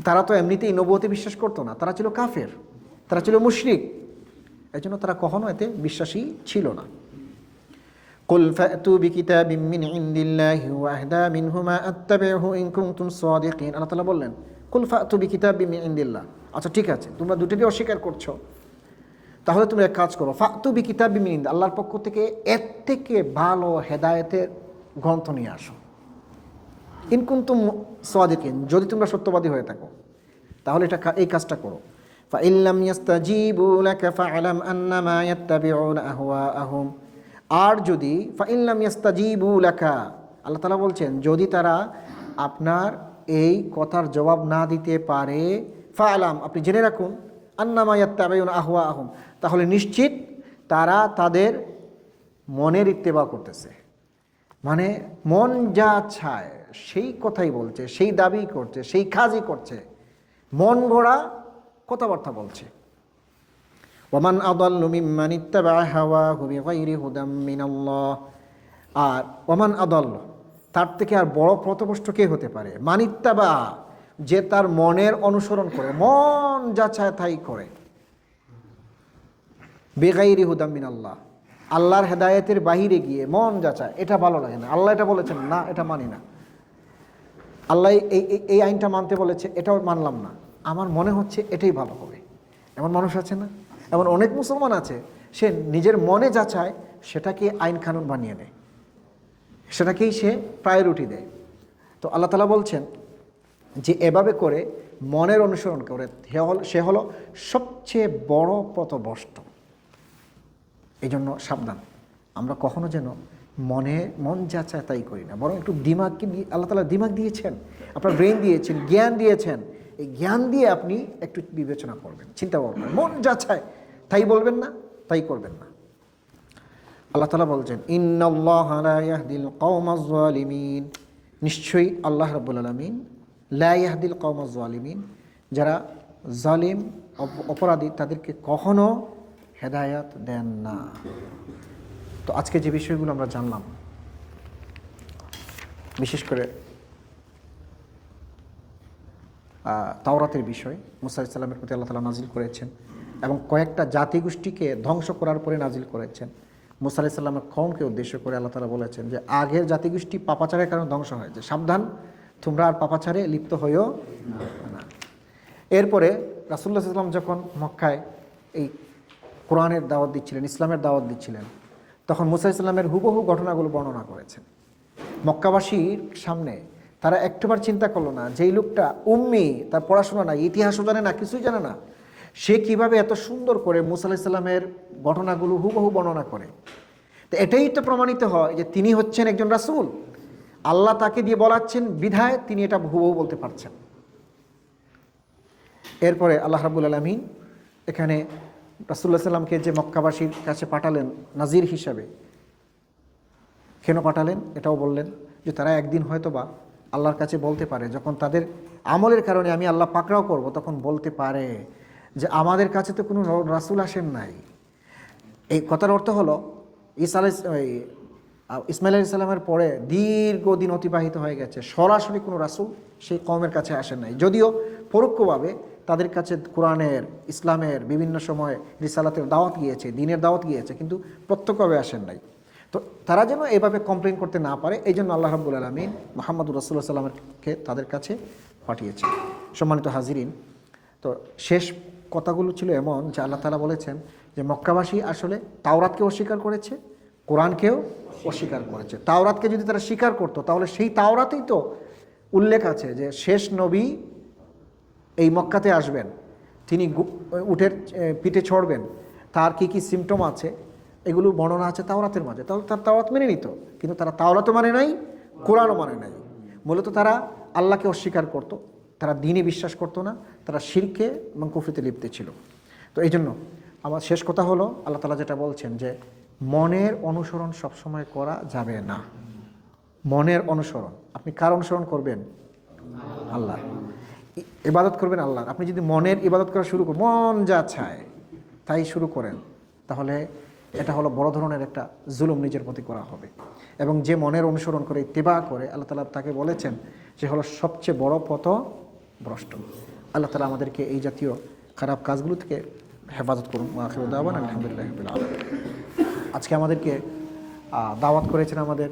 S1: তারা তো এমনিতেই নবুয়তে বিশ্বাস করতো না, তারা ছিল কাফের, তারা ছিল মুশরিক, এই জন্য তারা কখনো এতে বিশ্বাসী ছিল না। কুল ফাতু বিকিতাবিম মিন ইনদিল্লাহি ওয়া আহদা মিনহুমা আত্তাবিউহু ইন কুনতুম সাদিকিন। আল্লাহ তাআলা বললেন কুল ফাতু বিকিতাবিম মিন ইনদিল্লাহ। আচ্ছা ঠিক আছে, তোমরা দুটোকে অস্বীকার করছো, তাহলে তুমি এক কাজ করো, ফাতু বিকিতাবিম মিন ইনদিল্লাহ, আল্লাহর পক্ষ থেকে এর থেকে ভালো হেদায়েতের গ্রন্থ নিয়ে আসো। ইন কুনতুম সাদিকিন, যদি তোমরা সত্যবাদী হয়ে থাকো তাহলে এই কাজটা করো। ফাইন লাম ইয়াস্তাজিবু লাকা ফা'লাম আন্নামা ইয়াত্তাবিউনা আহওয়াআহুম, আর যদি ফাইন লাম ইয়াস্তাজিবু লাকা, আল্লাহ তাআলা বলছেন যদি তারা আপনার এই কথার জবাব না দিতে পারে, ফা'লাম, আপনি জেনে রাখুন, আন্নামা ইয়াত্তাবিউনা আহওয়াআহুম, তাহলে নিশ্চিত তারা তাদের মনের ইত্তেবা করতেছে, মানে মন যা চায় সেই কথাই বলছে, সেই দাবি করছে, সেই কাজই করছে, মন গড়া কথাবার্তা বলছে। ওয়ামান আদাল্লু মিম্মান ইত্তাবা'a হাওয়াহু বিগাইরি হুদাম মিনাল্লাহ, আর ওয়ামান আদাল্লু, তার থেকে আর বড় পথভ্রষ্ট কে হতে পারে? মান ইত্তাবা, যে তার মনের অনুসরণ করে, মন যা চায় তাই করে, বিগাইরি হুদাম মিনাল্লাহ, আল্লাহর হেদায়েতের বাহিরে গিয়ে মন যা চায়, এটা ভালো লাগে না, আল্লাহ এটা বলেছেন না, এটা মানি না, আল্লাহ এই আইনটা মানতে বলেছে, এটাও মানলাম না, আমার মনে হচ্ছে এটাই ভালো হবে। এমন মানুষ আছে না? এমন অনেক মুসলমান আছে, সে নিজের মনে যা চায় সেটাকে আইন কানুন বানিয়ে নেয়, সেটাকেই সে প্রায়োরিটি দেয়। তো আল্লাহ তাআলা বলছেন যে এভাবে করে মনের অনুসরণ করে সে হলো সবচেয়ে বড় পথভ্রষ্ট। এই জন্য সাবধান, আমরা কখনো যেন মন যা চায় তাই করি না, বরং একটু দিমাগকে দিয়ে, আল্লাহ তাআলা দিমাগ দিয়েছেন, আপনার ব্রেন দিয়েছেন, জ্ঞান দিয়েছেন, এই জ্ঞান দিয়ে আপনি একটু বিবেচনা করবেন, চিন্তা করবেন, মন যা চায় তাই বলবেন না, তাই করবেন না। আল্লাহ তাআলা বলছেন ইন্নাল্লাহা লা ইয়াহদিল কওমাজ যালিমিন, নিশ্চয়ই আল্লাহ রাব্বুল আলামিন লা ইয়াহদিল কওমাজ যালিমিন, যারা জালিম অপরাধী তাদেরকে কখনো হেদায়েত দেন না। তো আজকে যে বিষয়গুলো আমরা জানলাম, বিশেষ করে তাওরাতের বিষয়, মুসা আলাইহিস সালামের প্রতি আল্লাহ তাআলা নাজিল করেছেন এবং কয়েকটা জাতিগোষ্ঠীকে ধ্বংস করার পরে নাজিল করেছেন। মুসা আলাইহিস সালামের কওমকে উদ্দেশ্য করে আল্লাহ তাআলা বলেছেন যে আগের জাতিগোষ্ঠী পাপাচারের কারণে ধ্বংস হয়েছে, সাবধান, তোমরা আর পাপাচারে লিপ্ত হইও না। এরপরে রাসূলুল্লাহ সাল্লাল্লাহু আলাইহি ওয়াসাল্লাম যখন মক্কায় এই কোরআনের দাওয়াত দিচ্ছিলেন, ইসলামের দাওয়াত দিচ্ছিলেন, তখন মুসা আলাইহিস সালামের হুবহু ঘটনাগুলো বর্ণনা করেছেন। মক্কাবাসীর সামনে তারা একটাবার চিন্তা করলো না যে এই লোকটা উম্মি, তার পড়াশোনা নাই, ইতিহাসও জানে না, কিছুই জানে না, সে কিভাবে এত সুন্দর করে মুসা আলাইহিস সালামের ঘটনাগুলো হুবহু বর্ণনা করে। তো এটাই তো প্রমাণিত হয় যে তিনি হচ্ছেন একজন রাসূল, আল্লাহ তাকে দিয়ে বলাচ্ছেন বিধায় তিনি এটা হুবহু বলতে পারছেন। এরপরে আল্লাহ রাব্বুল আলামিন এখানে রাসূলুল্লাহ সাল্লামকে যে মক্কাবাসীর কাছে পাঠালেন নাজির হিসাবে, কেন পাঠালেন এটাও বললেন যে তারা একদিন হয়তোবা আল্লাহর কাছে বলতে পারে, যখন তাদের আমলের কারণে আমি আল্লাহ পাকড়াও করব, তখন বলতে পারে যে আমাদের কাছে তো কোনো রাসূল আসেন নাই। এই কথার অর্থ হলো ইসমাইল আলাইহিস সালামের পরে দীর্ঘদিন অতিবাহিত হয়ে গেছে, সরাসরি কোনো রাসূল সেই কওমের কাছে আসেন নাই, যদিও পরোক্ষভাবে তাদের কাছে কোরআনের, ইসলামের বিভিন্ন সময় রিসালাতের দাওয়াত গিয়েছে, দ্বীনের দাওয়াত গিয়েছে, কিন্তু প্রত্যক্ষভাবে আসেন নাই। তো তারা যেন এভাবে কমপ্লেন করতে না পারে, এই জন্য আল্লাহ রাব্বুল আলামিন মুহাম্মদুর রাসূলুল্লাহ সাল্লামকে তাদের কাছে পাঠিয়েছেন। সম্মানিত হাজিরিন, তো শেষ কথাগুলো ছিল এমন যে আল্লাহ তাআলা বলেছেন যে মক্কাবাসী আসলে তাওরাতকে অস্বীকার করেছে, কোরআনকেও অস্বীকার করেছে। তাওরাতকে যদি তারা স্বীকার করতো তাহলে সেই তাওরাতেই তো উল্লেখ আছে যে শেষ নবী এই মক্কাতে আসবেন, তিনি উটের পিঠে চড়বেন, তার কি কি সিমটম আছে এগুলো বর্ণনা আছে তাওরাতের মাঝে, তাহলে তার তাওরাত মেনে নিত। কিন্তু তারা তাওরাতও মানে নাই, কোরআনও মানে নাই। মূলত তারা আল্লাহকে অস্বীকার করত, তারা দ্বীনে বিশ্বাস করতো না, তারা শিরকে এবং কুফরিতে লিপ্ত ছিল। তো এই জন্য আমার শেষ কথা হলো, আল্লাহ তাআলা যেটা বলছেন যে মনের অনুসরণ সবসময় করা যাবে না। মনের অনুসরণ, আপনি কার অনুসরণ করবেন? আল্লাহ। ইবাদত করবেন আল্লাহ। আপনি যদি মনের ইবাদত করা শুরু করেন, মন যা চায় তাই শুরু করেন, তাহলে এটা হলো বড় ধরনের একটা জুলুম নিজের প্রতি করা হবে। এবং যে মনের অনুসরণ করে, ইত্তিবা করে, আল্লাহ তাআলা তাকে বলেছেন যে হলো সবচেয়ে বড় পথভ্রষ্ট। আল্লাহ তাআলা আমাদেরকে এই জাতীয় খারাপ কাজগুলো থেকে হেফাজত করুন। আখিরু দাওয়ানা আলহামদুলিল্লাহি রাব্বিল আলামিন। আজকে আমাদেরকে দাওয়াত করেছেন আমাদের